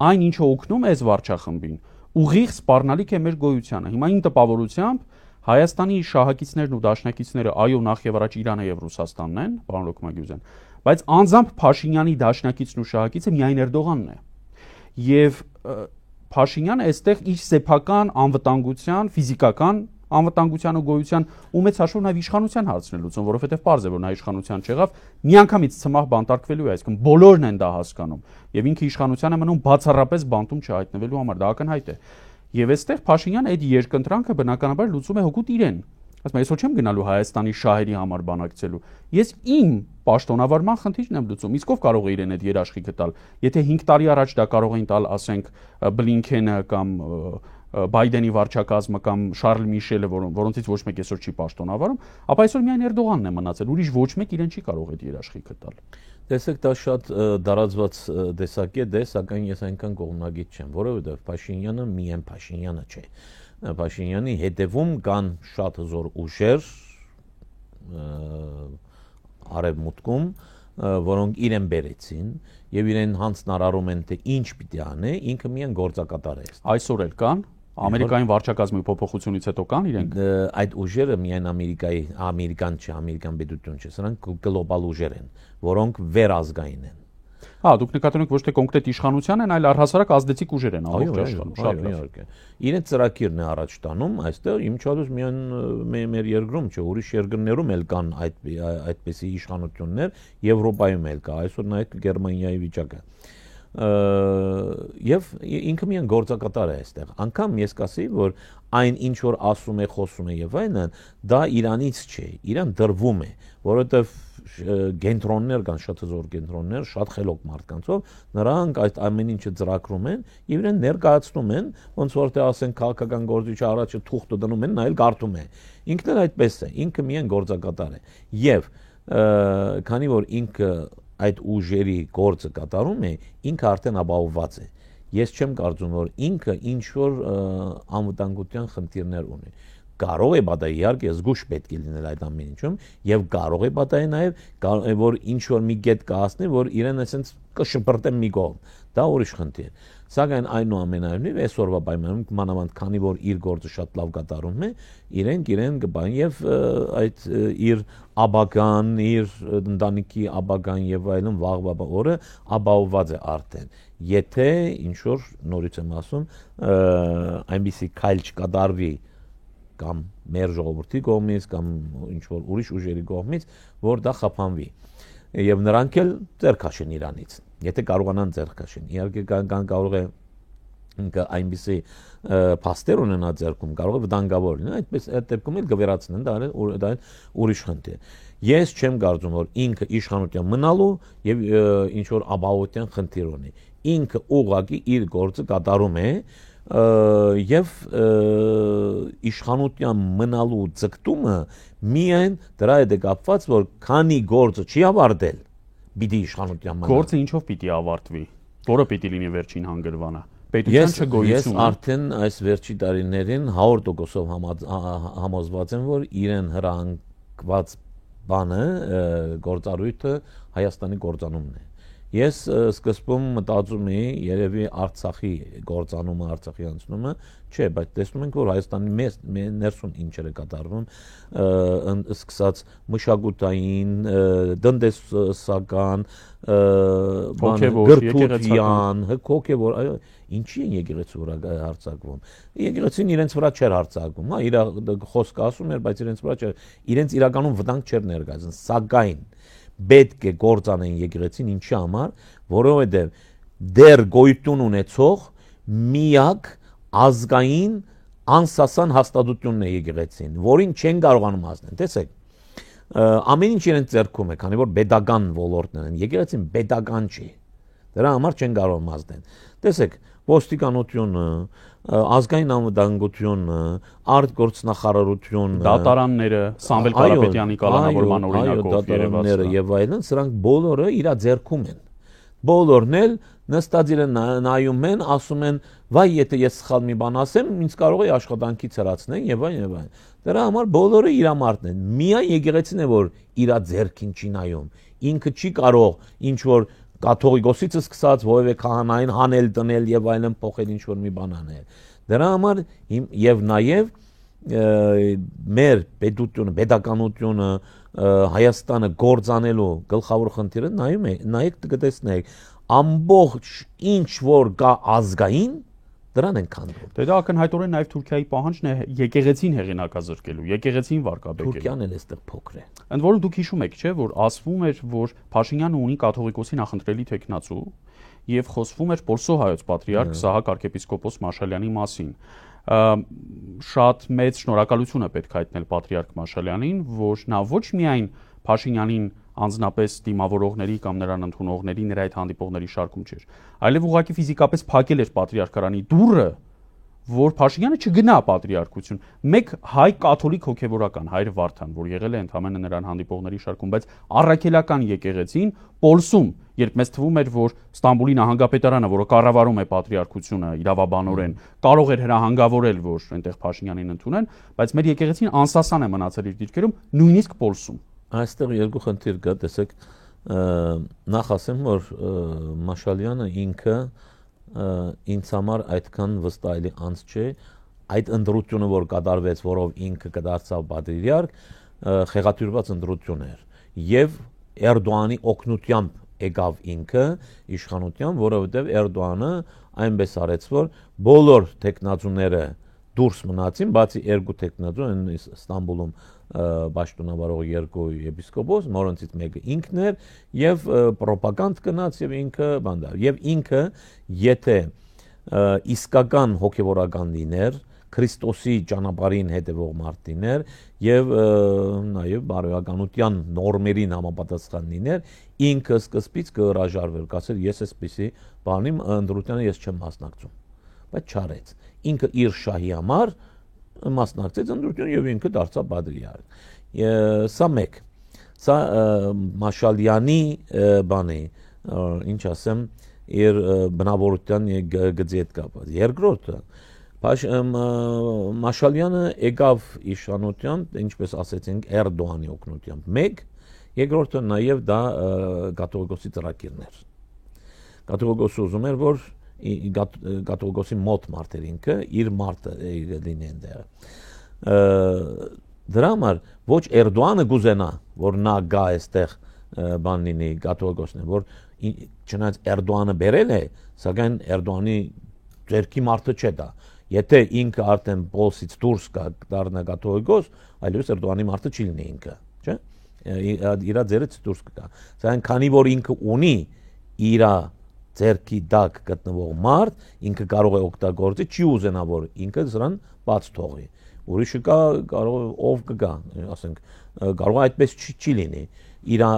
Այն ինչը օգնում է այս վարչախմբին, ուղիղ սպառնալիք է մեր գոյությանը։ Հիմա իմ տպավորությամբ Հայաստանի շահակիցներն ու դաշնակիցները այո նախ եւ առաջ Իրանը եւ Ռուսաստանն են, պարոն Լոկմագյուզյան, բայց անձամբ Փաշինյանի դաշնակիցն ու շահակիցը միայն Էրդողանն է։ Եվ Փաշինյանը այստեղ իր սեփական անվտանգության, ֆիզիկական անվտանգության ու գոյության ու մեծ հաշվով նաև իշխանության հարցն է լուծում, որովհետև պարզ է որ նա իշխանության չեղավ, միանգամից ցմահ բանտարկվելու է, այսինքն բոլորն են դա հասկանում եւ ինքը իշխանության է մնում բացառապես բանտում չհայտնվելու համար, դա ակնհայտ է։ Եվ այստեղ Փաշինյանը այդ երկընտրանքը բնականաբար լուծում է հօգուտ իրեն։ Ասում եմ, այսօր չեմ գնալու Հայաստանի շահերի համար բանակցելու։ Ես իմ պաշտոնավարման խնդիրն եմ լուծում, իսկ ով կարող է իրեն այդ երաշխիքը տալ։ Եթե 5 տարի առաջ դա կարող էին տալ, ասենք, Բլինքենը կամ Բայդենի վարչակազմը կամ Շարլ Միշելը, որոնցից ոչ մեկ այսօր չի պաշտոնավարում, ապա այսօր միայն Էրդողանն է մնացել, ուրիշ ոչ մեկ իրեն չի կարող այդ երաշխիքը տալ։ Տեսեք, դա շատ դարածված տեսակետ է, սակայն ես այնքան կողմնակից չեմ, որովհետև Փաշինյանը միայն Փաշինյանը չէ։ Փաշինյանի հետևում կան շատ հզոր ուժեր արևմուտքում, որոնք իրեն բերեցին եւ իրեն հանձնարարում են թե ինչ պիտի անի, ինքը միայն գործակատար է։ Այսօր էլ կան Ամերիկայի վարչակազմի փոփոխությունից հետո կան իրենք այդ ուժերը միայն ամերիկան պետություն չէ, սրանք գլոբալ ուժեր են, որոնք վերազգային են։ Հա, դուք նկատում եք ոչ թե կոնկրետ իշխանության են, այլ առհասարակ ազդեցիկ ուժեր են ամբողջ աշխարհում, շատ իհարկե։ Իրենց ծրագիրն է առաջ տանում, այստեղ իմիջիայլոց միայն մեր երկրում չէ, ուրիշ երկրներում էլ կան այդպիսի իշխանություններ, Եվրոպայում էլ կա, այսօր նայեք Գերմանիայի վիճակը։ եւ ինքը միայն գործակատար է այստեղ անգամ ես կասեի որ այն ինչ որ ասում է խոսում է եւ այլն դա իրանից չէ իրան դրվում է որովհետեւ կենտրոններ կան շատ հզոր կենտրոններ շատ խելոք մարդկանցով նրանք այդ ամեն ինչը ծրագրում են եւ իրեն ներկայացնում են ոնց որ թե ասեն քաղաքական գործիչը առաջը թուղթը դնում են նայել գարտում է ինքն էլ այդպես է ինքը միայն գործակատար է եւ քանի որ ինքը այդ ուժերի գործը կատարում է ինքը արդեն ապահովված է ես չեմ կարծում որ ինքը ինչ որ անվտանգության խնդիրներ ունի կարող է պատահի իհարկե զգուշ պետք է լինել այդ ամեն ինչում եւ կարող է պատահի նաեւ որ ինչ որ մի կետ կհասնի որ իրեն այսպես կշպրտեն մի կողմ դա ուրիշ խնդիր սակայն այնուամենայնիվ այսօրվա պայմաններում մանավանդ քանի որ իր գործը շատ լավ կատարում է իրեն կբան եւ այդ իր աբական իր ընտանիքի աբական եւ այլն վաղվա օրը ապահովված է արդեն եթե ինչ որ նորից եմ ասում այնպիսի քայլ չկատարվի կամ մեր ժողովրդի կողմից կամ ինչ որ ուրիշ ուժերի կողմից որ դա խափանվի եւ նրանք էլ ձեռք քաշեն իրանից եթե կարողանան ձեռք քաշեն իհարկե կարող է ինքը այնպիսի փաստեր ունենա ձեռքում կարող է վտանգավոր լինել այդպես այդ դեպքում էլ գվերացնեն դա ուրիշ խնդիր ես չեմ կարծում որ ինքը իշխանության մնալու եւ ինչ որ ապահովության խնդիր ունի ինքը ուղղակի իր գործը կատարում է եւ իշխանության մնալու ձգտումը միայն դրա հետ է կապված որ քանի գործը չի ավարտել պիտի իշխանության մնա գործը ինչով պիտի ավարտվի որը պիտի լինի վերջին հանգրվանը պետության չգոյությունը ես արդեն այս վերջի տարիներին 100% համոզված եմ որ իրեն հրահանգված բանը գործառույթը Հայաստանի կործանումն է Ես սկզբում մտածում էի երևի Արցախի գործանումը Արցախի անցումը չէ բայց տեսնում ենք որ Հայաստանի ներսում ինչեր է կատարվում սկսած մշակութային տնտեսական գրթության հոգեվոր այո ինչի են եկեղեցու վրա հարձակվում եկեղեցին իրենց վրա չէր հարձակվում հա իր խոսքը ասում էր բայց իրենց վրա չէր իրենց իրականում վտանգ չէր ներկայացնում սակայն պետք է գործանեն եկեղեցին ինչի համար, որովհետև դեռ գոյություն ունեցող միակ ազգային անսասան հաստատությունն է եկեղեցին, որին չեն կարողանում հասնել, տեսեք, ամեն ինչ իրենց ձեռքում է, քանի որ պետական ոլորտն են, եկեղեցին պետական չի, դրա համար չեն կարող հասնել, տեսեք, ոստիկանությունը, ազգային անվտանգությունը, արտգործնախարարությունը, դատարանները, Սամվել Կարապետյանի կալանավորման օրինակով երևացան եւ այլն, սրանք բոլորը իր ձեռքում են։ Բոլորն էլ նստած իրեն նայում են, ասում են, վայ, եթե ես սխալ մի բան ասեմ, ինձ կարող է աշխատանքից հեռացնեն եւ այլն եւ այլն։ Դրա համար բոլորը իր մարդն են։ Միայն եկեղեցին է որ իր ձեռքին չի նայում։ Ինքը չի կարող ինչ որ կաթողիկոսից սկսած որևէ քահանային հանել դնել եւ այլն փոխել ինչ որ մի բան անել դրա համար եւ նաեւ մեր պետությունը պետականությունը Հայաստանը գործանելու գլխավոր խնդիրը նայեք կտեսնեք ամբողջ ինչ որ կա ազգային դրան են քանդում դա ակնհայտորեն նաեւ Թուրքիայի պահանջն է եկեղեցին հեղինակազրկելու եկեղեցին վարկաբեկելու Թուրքիան էլ էստեղ փոքր է ընդ որում դուք հիշում եք չէ որ ասվում էր որ Փաշինյանը ունի կաթողիկոսի նախընտրելի տեխնացու եւ խոսվում էր Պոլսո հայոց պատրիարք Սահակ arczepiskopos Մաշալյանի մասին շատ մեծ շնորհակալություն է պետք հայտնել պատրիարք Մաշալյանին որ նա ոչ միայն Փաշինյանին անձնապես դիմավորողների կամ նրան ընդունողների նրա այդ հանդիպողների շարքում չէր այլև ուղղակի ֆիզիկապես փակել էր պատրիարքարանի դուռը որ Փաշինյանը չգնա պատրիարքություն մեկ հայ կաթոլիկ հոգևորական Հայր Վարդան որ եղել է ընդհանրապես նրան հանդիպողների շարքում բայց առաքելական եկեղեցին Պոլսում երբ մեզ թվում էր որ Ստամբուլի նահանգապետարանը որը կառավարում է պատրիարքությունը իրավաբանորեն կարող էր հրահանգավորել որ այնտեղ Փաշինյանին ընդունեն բայց մեր եկեղեցին անսասան է մնացել իր դիրքերում նույնիսկ Պոլսում այստեղ երկու խնդիր կա տեսեք նախ ասեմ որ Մաշալյանը ինքը ինձ համար այդքան վստահելի անձ չէ այդ ընտրությունը որ կատարվեց որով ինքը կդարձավ պատրիարք խեղաթյուրված ընտրություն էր եւ Էրդողանի օգնությամբ եկավ ինքը իշխանության որովհետեւ Էրդողանը այնպես արեց որ բոլոր տեխնացուները դուրս մնացին, բացի երկու տեխնատու են Ստամբուլում պաշտոնավարող երկու եպիսկոպոս, որոնցից մեկը ինքն էր եւ ռոպագանդ գնաց եւ ինքը բանդա եւ ինքը եթե իսկական հոգեվորական լիներ Քրիստոսի ճանապարհին հետևող մարդիներ եւ նաեւ բարոյականության նորմերին համապատասխան լիներ ինքը սկզբից կհրաժարվեր կասեր ես էսպիսի բանի ընդրությանը ես չեմ մասնակցում բայց չարեց ինքը իր շահի համար մասնակցեց ընդրության եւ ինքը դարձավ պատրիարք սա մեկ սա Մաշալյանի բանի ինչ ասեմ իր բնավորության գծի հետ կապված երկրորդը Մաշալյանը եկավ իշխանության, ինչպես ասեցինք, Էրդողանի օգնությամբ։ Մեկ, երկրորդը նաև դա կաթողիկոսի ծրագիրներ։ Կաթողիկոսը ուզում էր, որ կաթողիկոսի մոտ մարդեր ինքը իր մարդը լինեն դերը։ Դրա համար ոչ Էրդողանը գուզենա, որ նա գա այստեղ բան լինի կաթողիկոսն, որ չնայած Էրդողանը բերել է, սակայն Էրդողանի ձերքի մարդը չէ դա։ Եթե ինքը արդեն Պոլսից դուրս դառնա կաթողիկոս, այլևս Էրդողանի մարդը չի լինի ինքը, չէ՞։ Իրա ձերից դուրս կգա։ Սակայն քանի որ ինքը ունի իրա ձերքի դակ գտնվող մարդ, ինքը կարող է օգտագործի, չի ուզենա որ ինքը սրան բաց թողի։ Ուրիշը կա կարող ով կգա, ասենք, կարող է այդպես չի լինի։ Իրա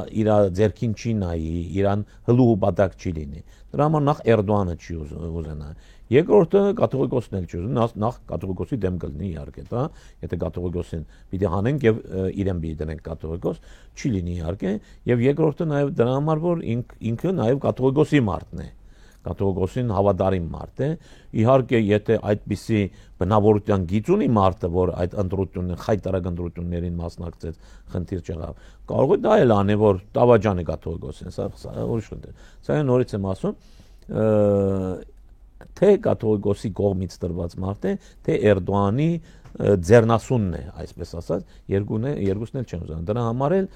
ձերքին չի նայի, իրան հլու բադակ չի լինի։ Դրա համար նախ Էրդողանը չի ուզենա։ Երկրորդը կաթողիկոսն էլ չի ուզենա, նախ կաթողիկոսի դեմ կլինի իհարկե, դա, եթե կաթողիկոսին պիտի հանենք եւ իրեն պիտի դնենք կաթողիկոս, չի լինի իհարկե, եւ երկրորդը նաեւ դրա համար որ ինքը նաեւ կաթողիկոսի մարդն է։ Կաթողիկոսին հավատարիմ մարդ է։ Իհարկե, եթե այդպիսի բնավորության գիծ ունի մարդը, որ այդ ընտրությունները, խայտարակ ընտրություններին մասնակցեց, խնդիր չեղավ։ Կարող է դա էլ անի, որ Տավաջյանը կաթողիկոսին, սա ուրիշ խնդիր։ Սա նորից եմ ասում, թե կաթողիկոսի կողմից տրված մարդ է, թե Էրդողանի ձեռնասունն է, այսպես ասած, երկուսն էլ չեմ ուզում։ Դրա համար էլ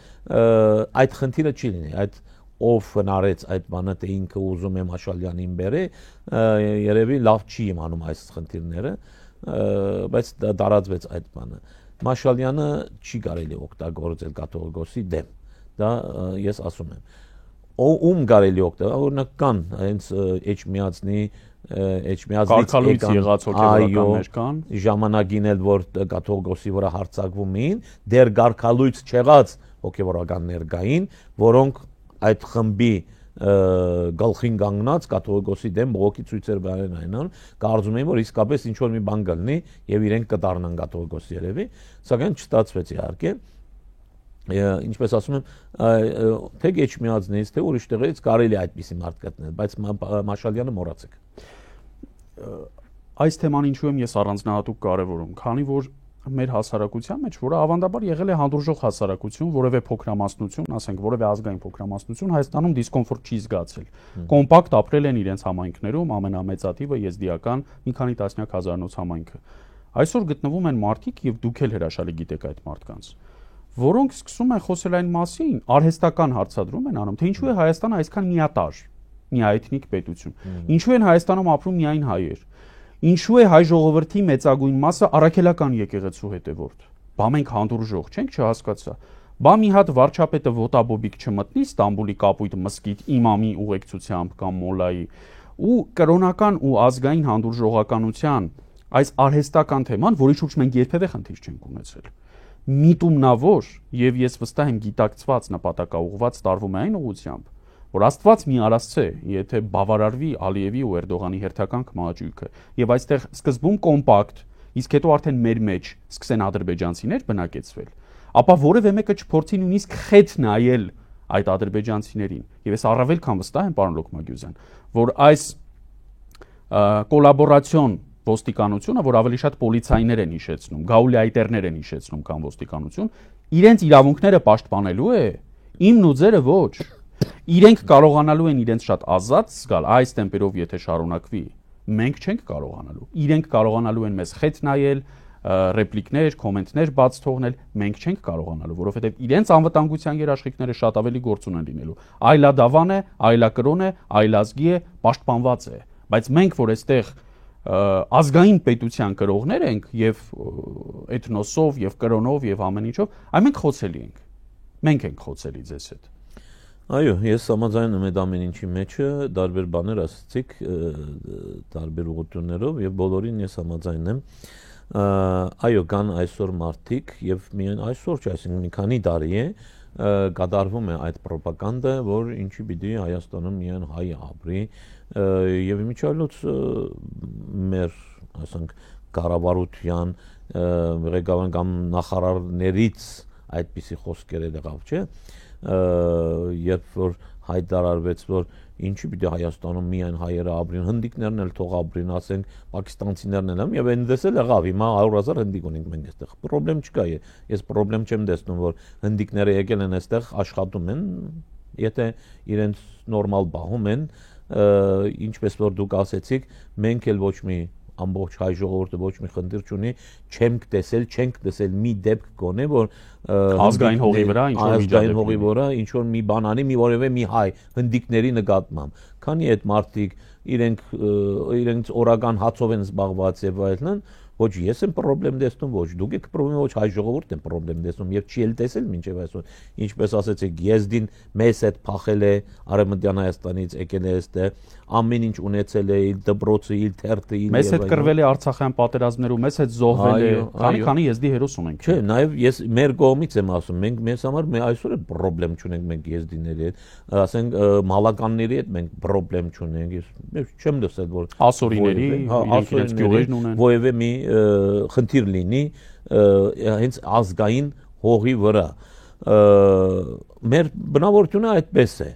այդ խնդիրը չի լինի, այդ ով հնարեց այդ բանը թե ինքը ուզում է Մաշալյանին բերե, երևի լավ չի իմանում այս խնդիրները, բայց դարածվեց այդ բանը։ Մաշալյանը չի կարելի օգտագործել կաթողիկոսի դեմ։ Դա ես ասում եմ։ Ում կարելի օգտագործել, օրինակ կան հենց Էջմիածնից եղած հոգեվորականներ կան, ժամանակին էլ որ կաթողիկոսի վրա հարձակվում էին, դեռ գարկալույց չեղած հոգեվորականներ կային, որոնք այդ խմբի գլխին կանգնած կաթողիկոսի դեմ բողոքի ցույցեր բերեն այնան, կարծում էին որ իսկապես ինչ որ մի բան կլինի եւ իրենք կդառնան կաթողիկոսի երևի, սակայն չստացվեց իհարկե։ Ինչպես ասում եմ, թե Էջմիածնից, թե ուրիշ տեղից կարելի այդպիսի մարդ գտնել, բայց Մաշալյանը մոռացեք։ Այս թեման ինչու եմ ես առանձնահատուկ կարևորում, քանի որ մեր հասարակության մեջ, որը ավանդաբար եղել է հանդուրժող հասարակություն, որևէ փոքրամասնություն, ասենք որևէ ազգային փոքրամասնություն Հայաստանում դիսկոմֆորտ չի զգացել։ Կոմպակտ ապրել են իրենց համայնքներում, ամենամեծատիվը եզդիական մի քանի տասնյակ հազարանոց համայնքը։ Այսօր գտնվում են մարդիկ եւ դուք էլ հրաշալի գիտեք այդ մարդկանց, որոնք սկսում են խոսել այն մասին, արհեստական հարցադրում են անում, թե ինչու է Հայաստանը այսքան միատարր, միաէթնիկ պետություն։ Ինչու են Հայաստանում ապրում միայն հայեր։ Ինչու է հայ ժողովրդի մեծագույն մասը առաքելական եկեղեցու հետևորդ։ Բա մենք հանդուրժող չենք, չհասկացա։ Բա մի հատ վարչապետը ոտաբոբիկ չմտնի Ստամբուլի կապույտ մզկիթ իմամի ուղեկցությամբ կամ մոլայի ու կրոնական ու ազգային հանդուրժողականության այս արհեստական թեման, որի շուրջ մենք երբևէ խնդիր չենք ունեցել։ Միտումնավոր եւ ես վստահ եմ գիտակցված նպատակաուղղված տարվում է այն ուղղությամբ, որ Աստված մի արածցե, եթե բավարարվի Ալիևի ու Էրդողանի հերթական կմաճույքը եւ այստեղ սկզբում կոմպակտ, իսկ հետո արդեն մեր մեջ սկսեն ադրբեջանցիներ բնակեցվել, ապա որևէ մեկը չփորձի նույնիսկ խեթ նայել այդ ադրբեջանցիներին։ Եվ ես առավել քան վստահ եմ, պարոն Լոկմագյուզյան, որ այս կոլաբորացիոն ոստիկանությունը, որ ավելի շատ պոլիցայիներ են հիշեցնում, գաուլիայտերներ են հիշեցնում, քան ոստիկանություն, իրենց իրավունքները պաշտպանելու է, իմն ու ձերը ոչ։ Իրենք կարողանալու են իրենց շատ ազատ զգալ, այս տեմպերով եթե շարունակվի, մենք չենք կարողանալու։ Իրենք կարողանալու են մեզ խեթ նայել, ռեպլիկներ, կոմենտներ բաց թողնել, մենք չենք կարողանալու, որովհետև իրենց անվտանգության երաշխիքները շատ ավելի գործուն են լինելու։ Այլադավան է, այլակրոն է, այլազգի է, պաշտպանված է։ Բայց մենք, որ այստեղ ազգային պետության կրողներ ենք եւ էթնոսով եւ կրոնով եւ ամեն ինչով, այլ մենք խոցելի ենք։ Մենք ենք խոցելի ձեզ հետ։ Այո, ես համաձայնում եմ այդ ամեն ինչի մեջը, տարբեր բաներ ասացիք, տարբեր ուղղություններով եւ բոլորին ես համաձայնում եմ։ Այո, կան այսօր մարդիկ եւ միայն այսօր չէ, այսինքն մի քանի տարի է կատարվում է այդ ռոպագանդը, որ ինչի պիտի Հայաստանում միայն հայ ապրի եւ իմիջիայլոց մեր, ասենք, կառավարության ղեկավար կամ նախարարներից այդպիսի խոսքեր եղավ, չէ՞։ Երբ որ հայտարարվեց, որ ինչի պիտի Հայաստանում միայն հայերը ապրին, հնդիկներն էլ թող ապրին, ասենք պակիստանցիներն էլ, եւ այնպես էլ եղավ, հիմա 100,000 հնդիկ ունենք մենք այստեղ։ Պրոբլեմ չկա, ես պրոբլեմ չեմ տեսնում, որ հնդիկները եկել են այստեղ աշխատում են, եթե իրենց նորմալ բահում են, ինչպես որ դուք ասեցիք, մենք էլ ոչ մի ամբողջ հայ ժողովուրդը ոչ մի խնդիր չունի, չենք տեսել մի դեպք գոնե, որ ազգային հողի վրա ինչ որ մի բան անի, մի որևէ մի հայ հնդիկների նկատմամբ, քանի այդ մարդիկ իրենց օրական հացով են զբաղված եւ այլն, ոչ ես եմ պրոբլեմ տեսնում, ոչ դուք եք պրոբլեմ, ոչ հայ ժողովուրդն է պրոբլեմ տեսնում եւ չի էլ տեսել մինչեւ այսօր, ինչպես ասեցիք, Եզդին մեզ հետ փախել է Արևմտյան Հայաստանից, եկել է այստեղ, ամեն ինչ ունեցել է, իր դպրոցը, իր թերթը, իր մեզ հետ կռվել է Արցախյան պատերազմներում, մեզ հետ զոհվել է, քանի Եզդի հերոս ունենք։ Չէ, նաեւ ես մեր կողմից եմ ասում, մենք մեզ համար այսօր էլ պրոբլեմ չունենք մենք Եզդիների հետ, ասենք մալականների հետ մենք պրոբլեմ չունենք, ես չեմ լսել որ ասորիների, իրենց գյուղերն ունեն, որևէ մի խնդիր լինի հենց ազգային հողի վրա մեր բնավորությունը այդպես է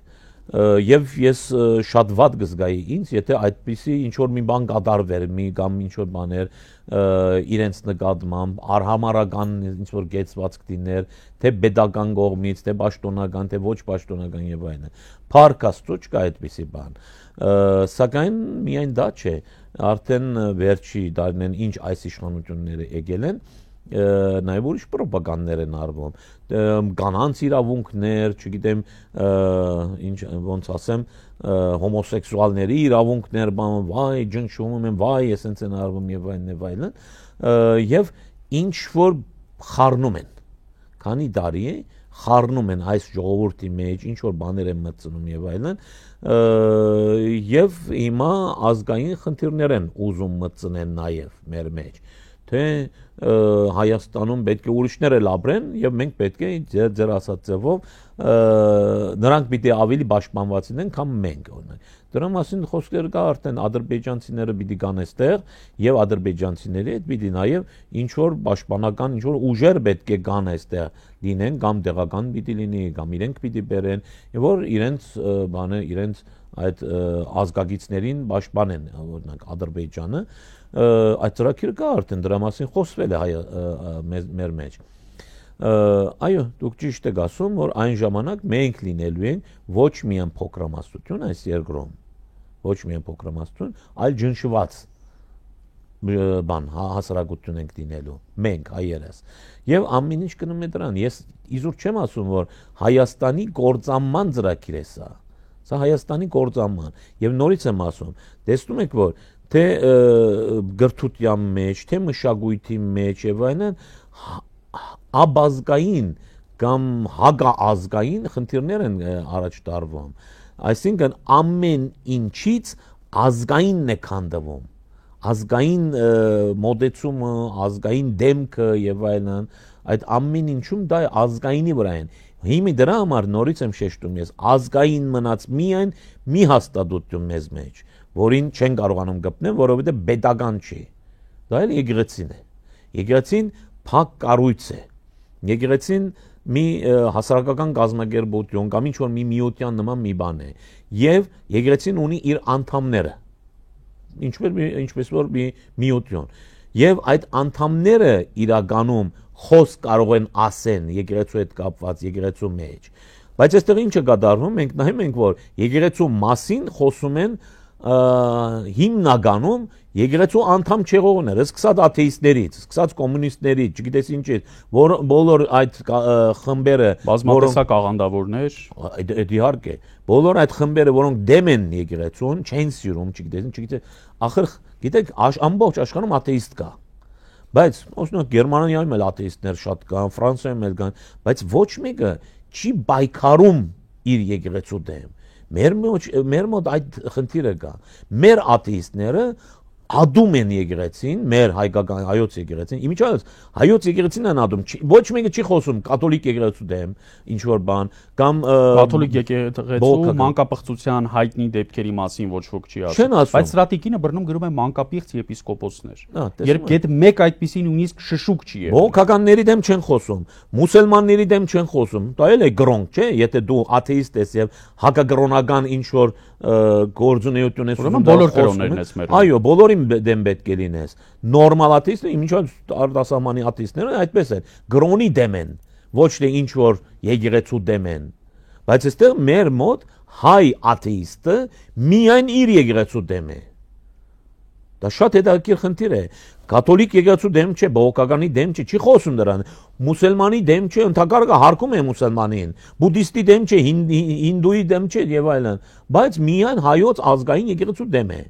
եւ ես շատ վատ կզգայի ինձ եթե այդպիսի ինչ որ մի բան կատարվեր կամ ինչ որ բաներ իրենց նկատմամբ արհամարական ինչ որ գեցվածք դիներ թե pedagogan կողմից թե պաշտոնական թե ոչ պաշտոնական եւ այլն փառք Աստծո չկա այդպիսի բան սակայն միայն դա չէ արդեն վերջի տարիներին ինչ այս իշխանությունները եկել են նաև ուրիշ ռոպագանդներ են արվում կանանց իրավունքներ, չգիտեմ, ինչ ոնց ասեմ, հոմոսեքսուալների իրավունքներ, վայ, ջնշում են, վայ, էսենց են արվում եւ այլն, եւ ինչ որ խառնում են։ Քանի տարի է խառնում են այս ժողովրդի մեջ, ինչ որ բաներ են մտցնում եւ այլն, եւ հիմա ազգային խնդիրներ են ուզում մտցնել նաեւ մեր մեջ։ Թե Հայաստանում պետք է ուրիշներ էլ ապրեն եւ մենք պետք է ձեր ասած ձևով նրանք պիտի ավելի պաշտպանված լինեն, քան մենք օրինակ։ Դրա մասին խոսքեր կա արդեն ադրբեջանցիները պիտի գան այստեղ եւ ադրբեջանցիների հետ պիտի նաեւ ինչ որ պաշտպանական ինչ որ ուժեր պետք է գան այստեղ լինեն կամ տեղական պիտի լինի կամ իրենք պիտի բերեն եւ որ իրենց բանը իրենց այդ ազգագիցներին պաշտպանեն օրինակ Ադրբեջանը այդ ծրագիրը կա արդեն դրա մասին խոսվել է մեր մեջ այո դուք ճիշտ եք ասում որ այն ժամանակ մենք լինելու ենք ոչ միայն փոքրամասնություն այս երկրում ոչ միայն փոքրամասնություն այլ ջնշված բան հասարակություն ենք լինելու մենք հայերս եւ ամեն ինչ գնում է դրան ես իզուր չեմ ասում որ Հայաստանի գործանման ծրագիր է սա Հայաստանի գործանման եւ նորից եմ ասում տեսնում եք որ թե գրթության մեջ, թե մշակույթի մեջ եւ այլն աբազգային կամ հագազգային խնդիրներ են առաջ տարվում։ Այսինքն ամեն ինչից ազգայինն է քանդվում։ Ազգային մոդեցումը, ազգային դեմքը եւ այլն, այդ ամեն ինչում դա ազգայինի վրա են։ Հիմա դրա համար նորից եմ շեշտում ես, ազգային մնաց միայն մի հաստատություն մեզ մեջ, որին չեն կարողանում գտնել, որովհետեւ pedagogan չի։ Դա էլ եկեղեցին է։ Եկեղեցին փակ կառույց է։ Եկեղեցին մի հասարակական կազմակերպություն կամ ինչ որ մի միության նման մի բան է։ Եվ եկեղեցին ունի իր անդամները։ Ինչպես որ մի միություն։ Եվ այդ անդամները իրականում խոսք կարող են ասեն եկեղեցու հետ կապված եկեղեցու մեջ։ Բայց այստեղ ինչ է կատարվում, մենք նայում ենք, որ եկեղեցու մասին խոսում են հիմնականում եկեղեցու անդամ չեղողները, սկսած աթեիստներից, սկսած կոմունիստներից, չգիտես ինչից, բոլոր այդ խմբերը, բազմատեսակ աղանդավորներ, իհարկե, բոլոր այդ խմբերը, որոնք դեմ են եկեղեցուն, չեն սիրում, չգիտես, ախր գիտեք, ամբողջ աշխարհում աթեիստ կա։ Բայց օրինակ Գերմանիայում էլ աթեիստներ շատ կան, Ֆրանսիայում էլ կան, բայց ոչ մեկը չի բայկարում իր եկեղեցու դեմ։ Մեր մոտ այդ խնդիրը կա։ Մեր աթեիստները ադում են եկեղեցին, մեր հայկական հայոց եկեղեցին, իմիջիայլոց հայոց եկեղեցին են ադում, ոչ մեկը չի խոսում կաթոլիկ եկեղեցու դեմ, ինչ որ բան, կամ կաթոլիկ եկեղեցու մանկապղծության հայտնի դեպքերի մասին ոչ ոք չի ասում, բայց Սրատիկինը բռնում գրում է մանկապիղծ եպիսկոպոսներ, երբ գեթ մեկ այդպիսի նույնիսկ շշուկ չի եղել։ Բողոքականների դեմ չեն խոսում, մուսուլմանների դեմ չեն խոսում, դա էլ է գրոնք, չէ, եթե դու աթեիստ ես եւ հակագրոնական ինչ որ գործունեություն ես ուզում, բոլոր կրոններն ես մեր։ Այո, բոլորի դեմ պետք է լինես։ Նորմալ աթեիստը, իմիջիայլոց արտասահմանի աթեիստները այդպես են, գրոնի դեմ են, ոչ թե ինչ որ եկեղեցու դեմ են։ Բայց այստեղ մեր մոտ հայ աթեիստը միայն իր եկեղեցու դեմ է։ Դա շատ հետաքրքիր խնդիր է։ Կաթոլիկ եկեղեցու դեմ չէ, բողոքականի դեմ չէ, չի խոսում դրան։ Մուսուլմանի դեմ չէ, ընդհակառակը հարգում է մուսուլմանին։ Բուդդիստի դեմ չէ, հինդուի դեմ չէ եւ այլն, բայց միայն հայոց ազգային եկեղեցու դեմ է։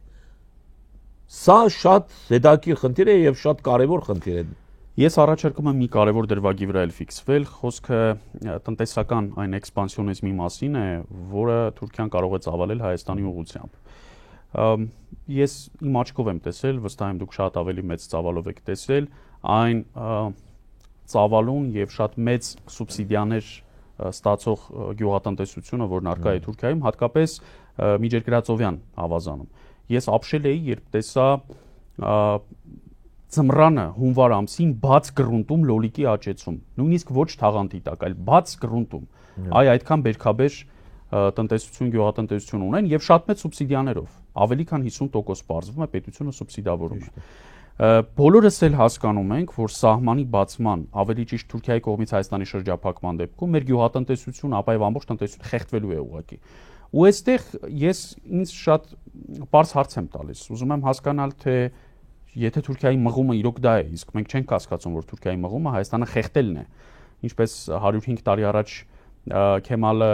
Սա շատ հետաքրքիր խնդիր է եւ շատ կարեւոր խնդիր է։ Ես առաջարկում եմ մի կարևոր դրվագի վրա էլ ֆիքսվել, խոսքը տնտեսական այն էքսպանսիոնիզմի մասին է, որը Թուրքիան կարող է ծավալել Հայաստանի ուղղությամբ։ Ես իմ աչքով եմ տեսել, վստահ եմ դուք շատ ավելի մեծ ծավալով եք տեսել, այն ծավալուն եւ շատ մեծ սուբսիդիաներ ստացող գյուղատնտեսությունը, որն առկա է Թուրքիայում, հատկապես միջերկրածովյան ավազանում։ Ես ապշել էի, երբ տեսա ծմռանը հունվար ամսին բաց գրունտում լոլիկի աճեցում, նույնիսկ ոչ թաղանթի տակ, այլ բաց գրունտում։ Այդքան բերքաբեր տնտեսություն, գյուղատնտեսություն ունեն եւ շատ մեծ սուբսիդիաներով, ավելի քան 50% պարզվում է պետությունը սուբսիդավորում է։ Բոլորս էլ հասկանում ենք, որ սահմանի բացման, ավելի ճիշտ Թուրքիայի կողմից Հայաստանի շրջափակման դեպքում մեր գյուղատնտեսությունը, ապա եւ ամբողջ տնտեսությունը խեղդվելու է ուղղակի։ Ու այստեղ ես ինձ շատ պարզ հարց եմ տալիս, ուզում եմ հասկանալ, թե եթե Թուրքիայի մղումը իրոք դա է, իսկ մենք չենք հասկացում, որ Թուրքիայի մղումը Հայաստանը խեղդելն է, ինչպես 105 տարի առաջ Քեմալը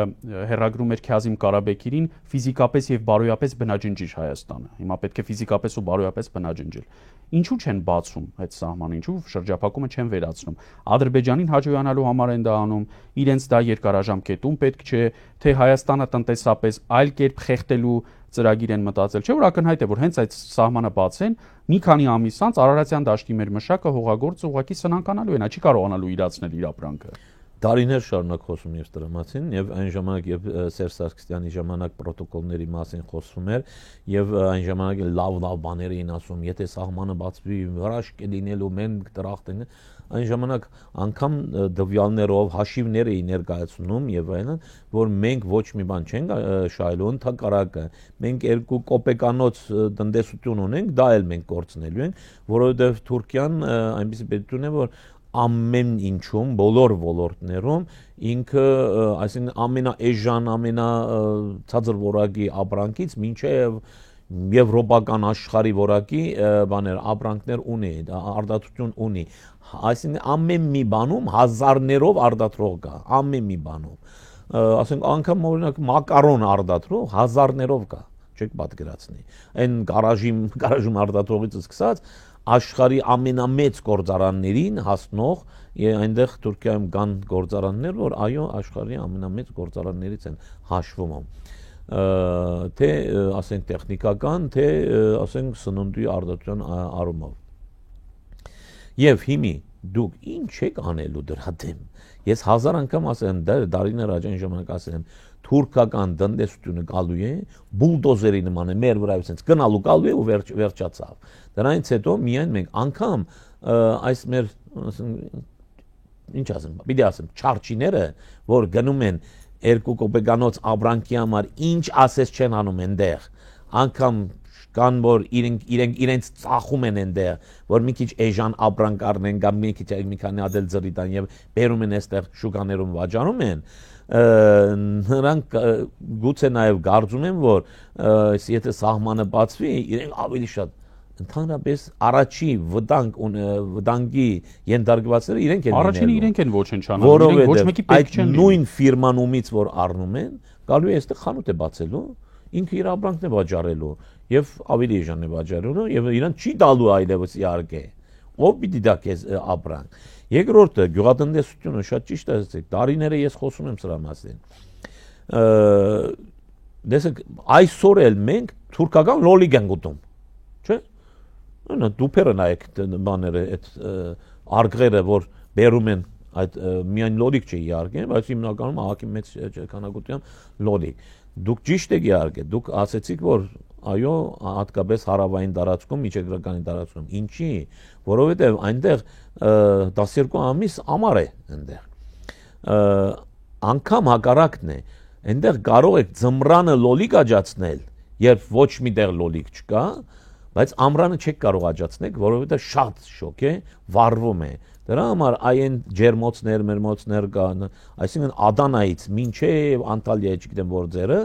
հերագրում էր Քազիմ Կարաբեկիրին ֆիզիկապես եւ բարոյապես բնաջնջիր Հայաստանը։ Հիմա պետք է ֆիզիկապես ու բարոյապես բնաջնջել։ Ինչու չեն բացում այդ սահմանը, ինչու շրջափակումը չեն վերացնում։ Ադրբեջանին հաջողանալու համար են դա անում, իրենց դա երկարաժամկետում պետք չէ, թե Հայաստանը տնտեսապես այլ կերպ խեղդելու ծրագիր են մտածել, չէ՞ որ ակնհայտ է, որ հենց այդ սահմանը բացեն, մի քանի ամիս անց Արարատյան դաշտի մեր մշակը հողագործը ուղղակի սնանկանալու է, նա չի կարողանալու իրացնել իր ապրանքը։ Տարիներ շարունակ խոսում ես դրա մասին եւ այն ժամանակ եւ Սերժ Սարգսյանի ժամանակ պրոտոկոլների մասին խոսվում էր եւ այն ժամանակ լավ բաներ էին ասում, եթե սահմանը բացվի, հրաշք է լինելու, մենք դրախտ են, այն ժամանակ անգամ դվյալներով հաշիվներ էին ներկայացնում եւ այլն, որ մենք ոչ մի բան չենք շահելու, ընդհակառակը մենք 2 կոպեկանոց տնտեսություն ունենք, դա էլ մենք կորցնելու ենք, որովհետեւ Թուրքիան այնպեսի պետություն է, որ ամեն ինչում, բոլոր ոլորտներում ինքը, այսինքն ամենաէժան, ամենացածր որակի ապրանքից մինչև եվրոպական աշխարհի որակի բաներ, ապրանքներ ունի, արտադրություն ունի, այսինքն ամեն մի բանում հազարներով արտադրող կա, ամեն մի բանում, ասենք անգամ օրինակ մակարոն արտադրող հազարներով կա, չեք պատկերացնի, այն գարաժում արտադրողից սկսած աշխարհի ամենամեծ գործարաններին հասնող այնտեղ Թուրքիայում կան գործարաններ, որ այո, աշխարհի ամենամեծ գործարաններից են հաշվում։ Թե ասենք տեխնիկական, թե ասենք սննդի արտադրության առումով։ Եվ հիմի դուք ինչ եք անելու դրա դեմ։ Ես 1000 անգամ ասեմ, դարիներ առաջ այն ժամանակ ասեմ, թուրքական տնտեսությունը գալու է, բուլդոզերի նման է, մեր վրայից sense գնալու գալու է ու վերջացավ։ Դրանից հետո միայն մենք անգամ այս մեր ինչ ասեմ, պիտի ասեմ, չարչիները, որ գնում են 2 կոպեկանոց ապրանքի համար, ինչ ասես չեն անում այնտեղ, անգամ կան որ իրենց ծախում են այնտեղ, որ մի քիչ էժան ապրանք առնեն կամ մի քանի ադել ձրի տան եւ բերում են այստեղ շուկաներում վաճառում են, նրանք գուցե նաեւ կարծում են, որ եթե սահմանը բացվի, իրենք ավելի շատ ընդհանրապես առաջի վտանգի ենթարկվածները իրենք են լինելու։ Առաջինը իրենք են ոչնչանում, իրենք ոչ մեկի պետք չեն լինի։ Նույն ֆիրմանումից որ առնում են, գալու է այստեղ խանութ է բացելու, ինքը իր ապրանքն է վաճառելու եւ ավելի էժան է վաճառելու եւ իրան չի տալու այլևս իհարկե։ Ով պիտի դա քեզ ապրանք։ Երկրորդը գյուղատնտեսությունը շատ ճիշտ է ասեցիք, տարիները ես խոսում եմ սրա մասին։ Դեսեք այսօր էլ մենք թուրքական լոլիկ ենք ուտում, չէ՞։ Նա դուփերը նայեք բաները այդ արգղերը որ բերում են այդ միայն լոլիկ չի իհարկե, բայց հիմնականում ահագին մեծ քանակությամբ լոլիկ։ Դուք ճիշտ եք իհարկե, դուք ասեցիք որ այո, հատկապես հարավային տարածքում, միջերկրականի տարածքում։ Ինչի՞, որովհետև այնտեղ 12 ամիս ամառ է այնտեղ։ Անգամ հակառակն է, այնտեղ կարող եք ձմռանը լոլիկ աճացնել, երբ ոչ մի տեղ լոլիկ չկա, բայց ամռանը չեք կարող աճացնել, որովհետև շատ շոկ է, վառվում է։ Դրա համար այն ջերմոցներ, մերմոցներ կան, այսինքն Ադանայից մինչև Անտալիա, չգիտեմ որ ձերը,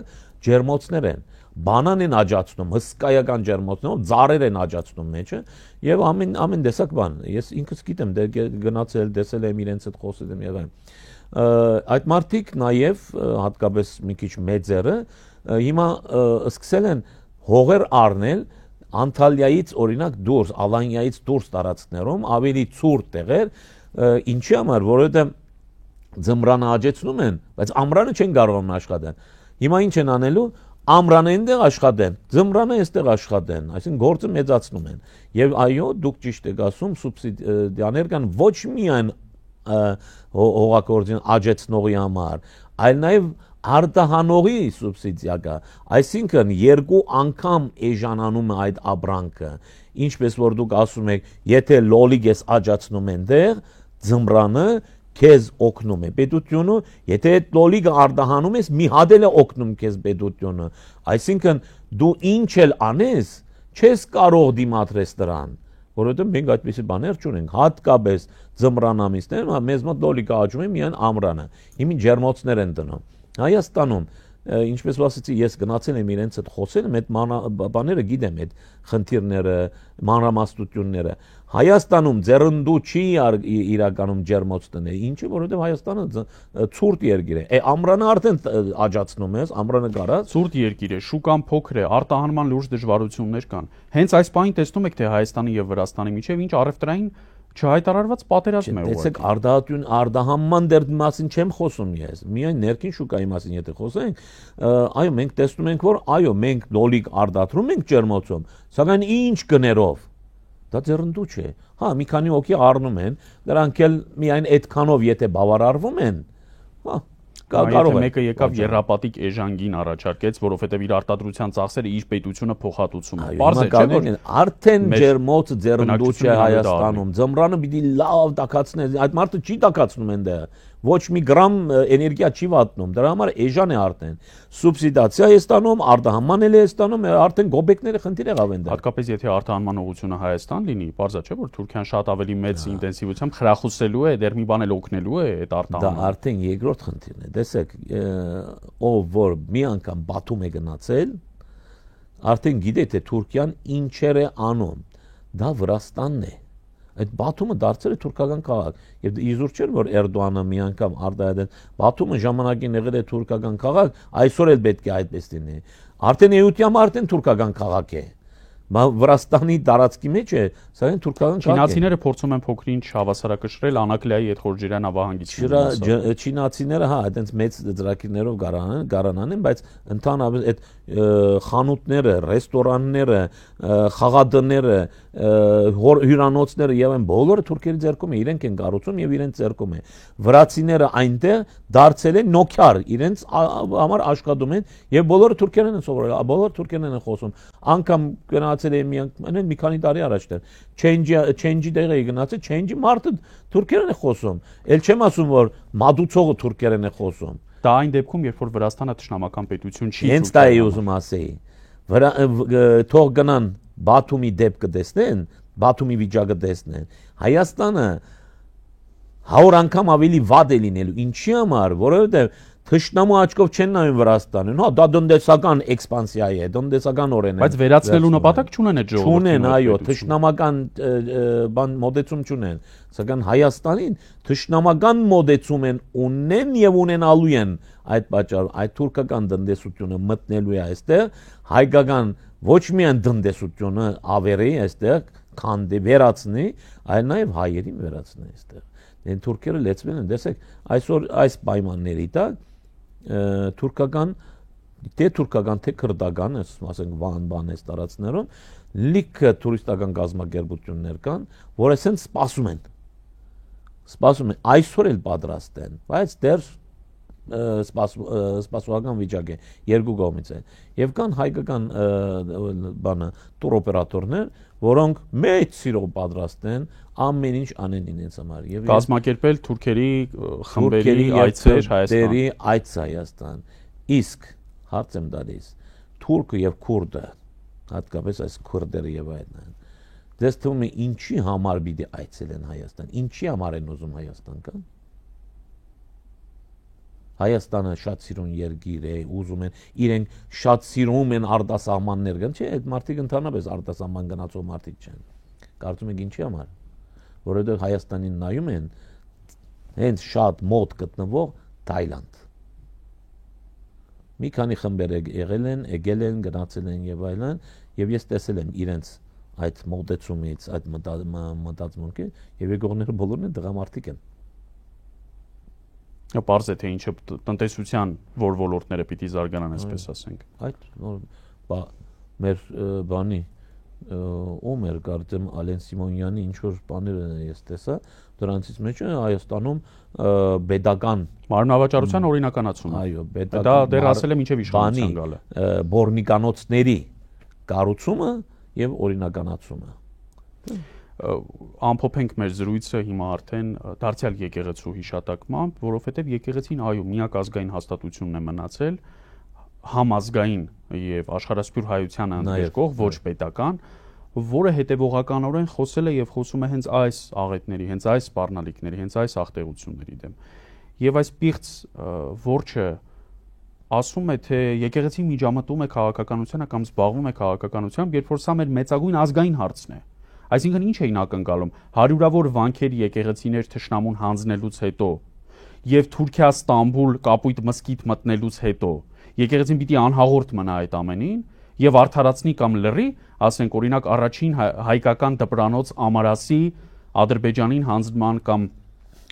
ջերմոցներ են։ Բանան են աճացնում, հսկայական ջերմոցներով, ծառեր են աճացնում մեջը եւ ամեն տեսակ բան։ Ես ինքս գիտեմ, գնացել, տեսել եմ իրենց հետ խոսել եմ եւ այլն։ Այդ մարդիկ նաեւ հատկապես մի քիչ մեծերը հիմա սկսել են հողեր առնել Անտալիայից օրինակ դուրս, Ալանիայից դուրս տարածքներում ավելի ցուրտ տեղեր, ինչի համար, որովհետեւ ձմռանը աճեցնում են, բայց ամռանը չեն կարողանում աշխատել։ Հիմա ինչ են անելու, ամռանը այնտեղ աշխատեն, ձմռանը այստեղ աշխատեն, այսինքն գործը մեծացնում են։ Եվ այո, դուք ճիշտ եք ասում, սուբսիդիաներ կան ոչ միայն հողագործին աճեցնողի համար, այլ նաև արտահանողի սուբսիդիա կա, այսինքն երկու անգամ էժանանում է այդ ապրանքը, ինչպես որ դուք ասում եք, եթե լոլիկ ես աճացնում այնտեղ, ձմռանը քեզ օգնում է պետությունը, եթե այդ լոլիկը արտահանում ես, մի հատ էլ է օգնում քեզ պետությունը, այսինքն դու ինչ էլ անես, չես կարող դիմադրես դրան, որովհետև մենք այդպիսի բաներ չունենք, հատկապես ձմռան ամիսներ, մեզ մոտ լոլիկը աճում է միայն ամռանը, հիմա ջերմոցներ են դնում։ Հայաստանում, ինչպես ասեցի, ես գնացել եմ իրենց հետ խոսել եմ, այդ բաները գիտեմ, այդ խնդիրները, մանրամասնությունները։ Հայաստանում ձեռնդու չի իրականում ջերմոց տնել, ինչի, որովհետև Հայաստանը ցուրտ երկիր է։ Ամռանը արդեն աճացնում ես, ամռանը կարած։ Ցուրտ երկիր է, շուկան փոքր է, արտահանման լուրջ դժվարություններ կան։ Հենց այս պահին տեսնում եք, թե Հայաստանի եւ Վրաստանի միջև ինչ առևտրային չհայտարարված պատերազմ է ուղղակի։ Տեսեք, արտահանման դեր մասին չեմ խոսում ես, միայն ներքին շուկայի մասին եթե խոսենք, այո, մենք տեսնում ենք, որ այո, մենք լոլիկ արտադրում ենք ջերմոցում, սակայն ինչ գներով։ Դա ձեռնդու չէ։ Հա, մի քանի հոգի առնում են, դրանք էլ միայն այդքանով եթե բավարարվում են, հա, կարող է։ Մեկը եկավ երապատիկ էժանգին առաջարկեց, որովհետև իր արտադրության ծախսերը իր պետությունը փոխհատուցում է։ Պարզ է, չէ՞ որ արդեն ջերմոցը ձեռնդու չէ Հայաստանում, ձմռանը պիտի լավ տաքացնել, այդ մարդը չի տաքացնում այնտեղ, ոչ մի գրամ էներգիա չի վատնում, դրա համար էժան է արդեն։ Սուբսիդացիա է ստանում, արտահանման է ստանում, արդեն գոբեկները խնդիր եղավ այնտեղ։ Հատկապես եթե արտահանման ուղղությունը Հայաստան լինի, պարզ է, չէ՞ որ Թուրքիան շատ ավելի մեծ ինտենսիվությամբ խրախուսելու է, դեռ մի բան էլ օգնելու է այդ արտահանումը։ Դա արդեն երկրորդ խնդիրն է։ Տեսեք, ով որ մի անգամ Բաթում է գնացել, արդեն գիտե թե Թուրքիան ինչեր է անում։ Դա Վրաստանն է։ Այդ Բաթումը դարձել է թուրքական քաղաք եւ իզուր չէ որ Էրդողանը մի անգամ արտահայտել Բաթումը ժամանակին եղել է թուրքական քաղաք, այսօր էլ պետք է այդպես լինի։ Արդեն էությամբ արդեն թուրքական քաղաք է։ Վրաստանի տարածքի մեջ է, սա են թուրքական քաղաք է։ Չինացիները փորձում են փոքրինչ հավասարակշռել Անաքլիայի այդ խորժիրան ավահանգիչները։ Չինացիները հա, այդտենց մեծ ծրագիրներով գարանան են, բայց ընդհանրապես այդ խանութները, ռեստորանները, խաղադները, հյուրանոցները եւ այն բոլորը թուրքերի ձեռքում է, իրենք են կառուցում եւ իրենց ձեռքում է։ Վրացիները այնտեղ դարձել են նոքյար, իրենց համար աշխատում են եւ բոլորը թուրքերեն են սովորել, բոլորը թուրքերեն են խոսում։ Անկամ գնացել է մի քանի տարի առաջ դեռ Չենջի դեղը է գնացել, Չենջի մարդը թուրքերեն է խոսում։ Էլ չեմ ասում որ մատուցողը թուրքերեն է խոսում։ Դա այն դեպքում, երբ որ Վրաստանը թշնամական պետություն չի։ Հենց դա էի ուզում ասեի։ թող գնան Բաթումի դեպքը տեսնեն, Բաթումի վիճակը տեսնեն, Հայաստանը 100 անգամ ավելի վատ է լինելու, ինչի համար, որովհետև թշնամու աչքով չեն նայում Վրաստանին, հա դա տնտեսական էքսպանսիա է, տնտեսական օրեն է։ Բայց վերացնելու նպատակ չունեն այդ ժողովուրդը։ Չունեն, այո, թշնամական բան մոդեցում չունեն, սակայն Հայաստանին թշնամական մոդեցում են ունեն եւ ունենալու են այդ պատճառով, այդ թուրքական տնտեսությունը մտնելու է այստեղ, հայկական ոչ միայն տնտեսությունը ավերի այստեղ քանդի վերացնի, այլ նաեւ հայերին վերացնի այստեղ։ Դեն թուրքերը լեցվել են, տեսեք, այսօր այս պայմանների տակ թուրքական թե քրդական, ասենք բան այս տարածքներում լիքը տուրիստական գազམ་ակերպություններ կան, որ այսեն սպասում են, այսօր էլ պատրաստ են, բայց դեռ սպասողական վիճակ է երկու կողմից են եւ կան հայկական բանը տուրօպերատորներ, որոնք մեծ սիրով պատրաստ են ամեն ինչ անեն իրենց համար եւ կազմակերպել թուրքերի խմբերի այցեր Հայաստան։ Իսկ հարց եմ տալիս, թուրքը եւ քուրդը, հատկապես այս քուրդերը եւ այլն, դες թվում է ինչի համար պիտի այցելեն Հայաստան, ինչի համար են ուզում Հայաստան կան։ Հայաստանը շատ սիրուն երկիր է, ուզում են, իրենք շատ սիրում են արտասահմաններ գան, չէ, այդ մարդիկ ընդհանրապես արտասահման գնացող մարդիկ չեն։ Կարծում եք ինչի համար, որովհետև Հայաստանին նայում են հենց շատ մոտ գտնվող Թայլանդ։ Մի քանի խմբեր եկել են, գնացել են եւ այլն, եւ ես տեսել եմ իրենց այդ մոտեցումից, այդ մտածմունքից, եւ եկողները բոլորն են դրամատիկ են։ Պարզ է թե ինչը տնտեսության որ ոլորտները պիտի զարգանան, այսպես ասենք։ Այդ մեր բանի ում էր կարծեմ Ալեն Սիմոնյանի ինչ որ բաներ ես տեսա, դրանցից մեջ է Հայաստանում pedagogan մարմնավաճառության օրինականացումը։ Այո, դա դեռ ասել եմ ինչև իշխանության գալը։ Բորնիկանոցների կառուցումը եւ օրինականացումը։ Ամփոփենք մեր զրույցը հիմա արդեն դարձյալ եկեղեցու հիշատակմամբ, որովհետև եկեղեցին այո միակ ազգային հաստատությունն է մնացել, համազգային եւ աշխարհասփյուր հայությանը ընդգրկող ոչ պետական, որը հետևողականորեն խոսել է եւ խոսում է հենց այս աղետների, հենց այս սպառնալիքների, հենց այս աղտեղությունների դեմ։ Եվ այս պիղծ որջը ասում է, թե եկեղեցին միջամտում է քաղաքականությանը կամ զբաղվում է քաղաքականությամբ, երբ որ սա մեր մեծագույն ազգային հարցն է։ Այսինքն ինչ էին ակնկալում, հարյուրավոր վանքերի եկեղեցիներ թշնամուն հանձնելուց հետո եւ Թուրքիա Ստամբուլ կապույտ մզկիթ մտնելուց հետո եկեղեցին պիտի անհաղորդ մնա այդ ամենին եւ արդարացնի կամ լռի, ասենք օրինակ առաջին հայկական դպրանոց Ամարասի Ադրբեջանին հանձնման կամ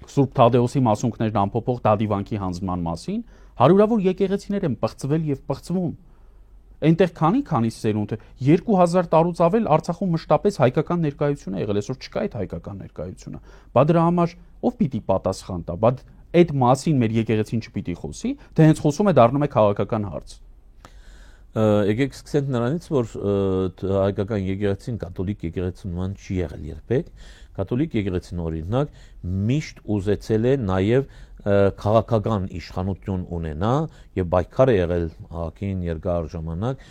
Սուրբ Թադեոսի մասունքներն ամփոփող Դադիվանքի հանձնման մասին, հարյուրավոր եկեղեցիներ են պղծվել եւ պղծվում։ Այնտեղ քանի սերունդ 2000 տարուց ավել Արցախում մշտապես հայկական ներկայություն է եղել, այսօր չկա այդ հայկական ներկայությունը։ Բա դրա համար ով պիտի պատասխան տա, բա այդ մասին մեր եկեղեցին չպիտի խոսի, թե հենց խոսում է դառնում է քաղաքական հարց։ Եկեք սկսենք նրանից, որ հայկական եկեղեցին կաթոլիկ եկեղեցին նման չի եղել երբեք։ Կաթոլիկ եկեղեցին օրինակ միշտ ուզեցել է նաև քաղաքական իշխանություն ունենա եւ պայքար է եղել հակին երկար ժամանակ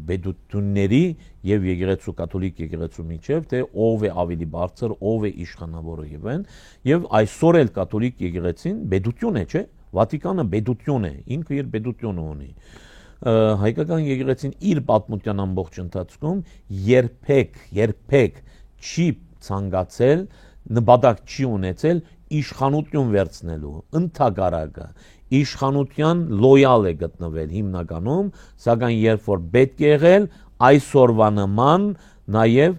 բեդությունների եւ եկեղեցու կաթոլիկ եկեղեցու միջև թե ով է ավելի բարձր, ով է իշխանավորը եւ այսօր էլ կաթոլիկ եկեղեցին բեդություն է, չէ՞, Վատիկանը բեդություն է, ինքը իր բեդությունը ունի։ Հայկական եկեղեցին իր պատմության ամբողջ ընթացքում երբեք չի ցանկացել, նպատակ չի ունեցել իշխանություն վերցնելու, ընդհակառակը իշխանության լոյալ է գտնվել հիմնականում, սակայն երբ որ պետք է եղել այսօրվա նման նաև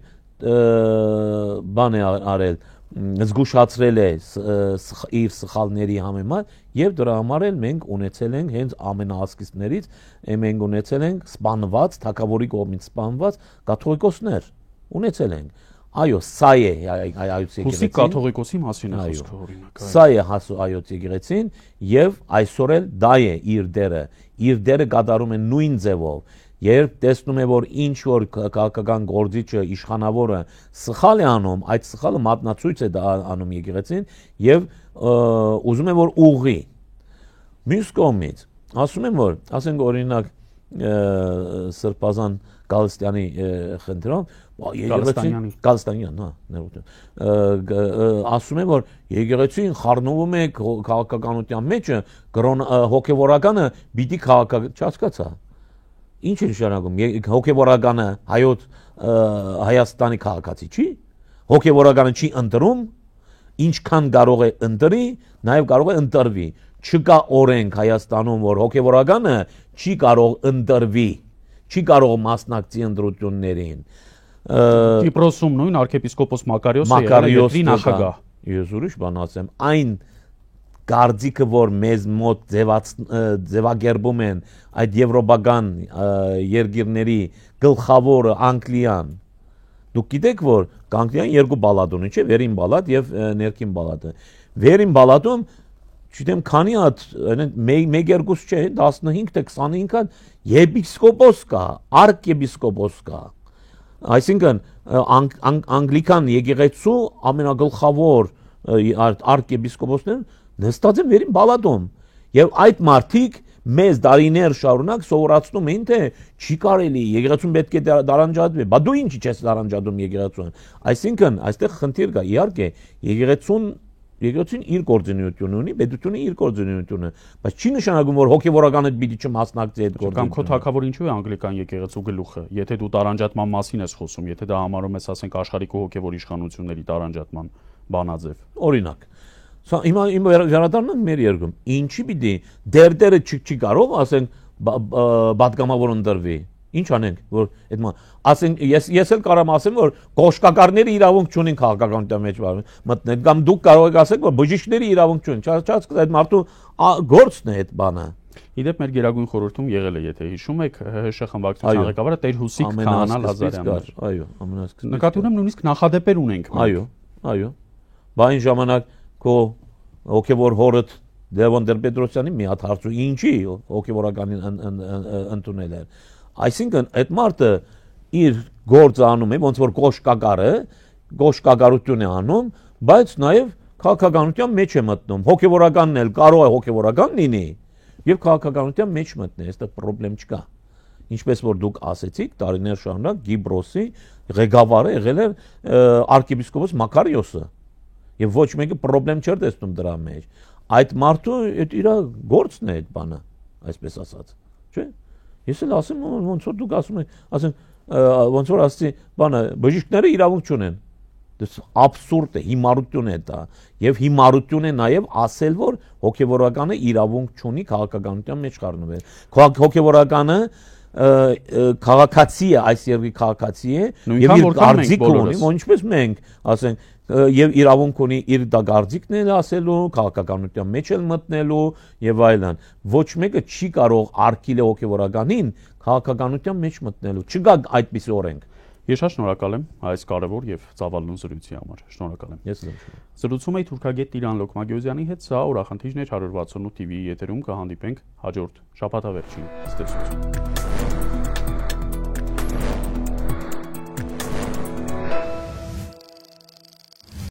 բան է արել, զգուշացրել է իր սխալների համեմատ եւ դրա համար էլ մենք ունեցել ենք հենց ամենահասկիցներից մենք ունեցել ենք սպանված թագավորի կողմից սպանված կաթողիկոսներ ունեցել ենք այո սա է այոց եկեղեցին Հուսիկ կաթողիկոսի մասին է խոսքը օրինակ սա է այոց եկեղեցին եւ այսօր էլ դա է իր դերը կատարում է նույն ձևով երբ տեսնում է որ ինչ որ քաղաքական գործիչը իշխանավորը սխալ է անում այդ սխալը մատնացույց է անում եկեղեցին եւ ուզում է որ ուղղի մյուս կողմից ասում եմ որ ասենք օրինակ Սրբազան Գալստյանի խնդրով Գալստանյան, ասում է, որ եկեղեցին խառնվում է քաղաքականության մեջը, հոգևորականը պիտի չհասկացա։ Ինչ է նշանակում, հոգևորականը Հայաստանի քաղաքացի չի, հոգևորականը չի ընտրում, ինչքան կարող է ընտրի, նաև կարող է ընտրվի։ Չկա օրենք Հայաստանում, որ հոգևորականը չի կարող ընտրվի, չի կարող մասնակցի ընտրություններին։ Կիպրոսում նույն arczepiskopos Մակարիոսը եղել է նախագահ։ Ես ուրիշ բան ասեմ, այն կարծիքը, որ մեզ մոտ ձևակերպում են այդ եվրոպական երկիրների գլխավորը Անգլիան, դուք գիտեք, որ Անգլիան երկու բալատ ունի, չէ՞, վերին բալատ եւ ներքին բալատը։ Վերին բալատում չգիտեմ քանի հատ, մեկ երկուս չէ, 15 թե 25 հատ եպիսկոպոս կա, arczepiskopos կա։ Այսինքն անգլիկան եկեղեցու ամենագլխավոր arczepiskoposներն նստած են վերին բալատում։ Եվ այդ մարդիկ մեզ դարիներ շարունակ սովորացնում էին, թե չի կարելի, եկեղեցուն պետք է դարանջատվի։ Բա դու ինչի՞ չես դարանջատում եկեղեցուն։ Այսինքն այստեղ խնդիր կա, իհարկե, եկեղեցին իր գործունեությունը ունի, պետությունը իր գործունեությունը, բայց չի նշանակում, որ հոգևորականը պիտի չմասնակցի այդ գործունեությունը։ Կամ քո թագավոր ինչու է անգլիկան եկեղեցու գլուխը, եթե դու տարանջատման մասին ես խոսում, եթե դա համարում ես, ասենք, աշխարհիկ ու հոգևոր իշխանությունների տարանջատման բանաձև։ Օրինակ, սա իմ վերադառնանք մեր երկրում, ինչի պիտի դերդերը չի կարող, ասենք, պատգամավոր ընտրվի։ Ինչ անենք, որ այդ ասենք ես էլ կարամ ասեմ, որ գոշկակարները իրավունք չունեն քաղաքականության մեջ մտնել, կամ դուք կարող եք ասեք, որ բժիշկները իրավունք չունեն, չհասկացա այդ մարդու գործն է այդ բանը։ Իդեպ մեր Գերագույն խորհրդում եղել է, եթե հիշում եք, ՀՀՇ խմբակցության ղեկավարը Տեր Հուսիկ Քահանա Լազարյանն։ Այո, ամենասկզբից։ Նկատի ունեմ նույնիսկ նախադեպեր ունենք։ Այո։ Բա այն ժամանակ քո հոգևոր հորդ Լևոն Տեր-Պետրոսյանի մի հատ հարց ու ինչի հոգևորականին ընդունել էր։ Այսինքն այդ մարդը իր գործը անում է, ոնց որ գոշկակարություն է անում, բայց նաև քաղաքականության մեջ է մտնում։ Հոգևորականն էլ կարող է հոգևորական լինի եւ քաղաքականության մեջ մտնել, այստեղ խնդրեմ չկա։ Ինչպես որ դուք ասեցիք, տարիներ շարունակ Գիբրոսի ղեկավարը եղել է arczepiskopos Մակարիոսը եւ ոչ մեկը խնդրեմ չէր տեսնում դրա մեջ։ Այդ մարդու իր գործն է այդ բանը, այսպես ասած, չէ՞։ Ես էլ ասեմ, ոնց որ դուք ասում եք, ասենք, ոնց որ ասեցի, բանը, բժիշկները իրավունք չունեն։ Դա աբսուրդ է, հիմարություն է դա, եւ հիմարություն է նաեւ ասել, որ հոգեվորականը իրավունք չունի քաղաքականության մեջ խառնվել։ Հոգեվորականը քաղաքացի է, այս երկրի քաղաքացի է, եւ իր կարծիք ունի, ինչպես մենք, ասենք, եւ իրավունք ունի իր դագարձիկն էլ ասելու, քաղաքականության մեջ էլ մտնելու եւ այլն։ Ոչ մեկը չի կարող արգիլ հոգեվորականին քաղաքականության մեջ մտնելու։ Չկա այդպիսի օրենք։ Ես շատ շնորհակալ եմ այս կարևոր եւ ծավալուն զրույցի համար։ Շնորհակալ եմ։ Ես էլ։ Զրուցում էի թուրքագետ Տիրան Լոկմագյոզյանի հետ, սա Ուրախնդիրներ 168 TV-ի եթերում կհանդիպենք հաջորդ շաբաթավերջին։ Ցտեսություն։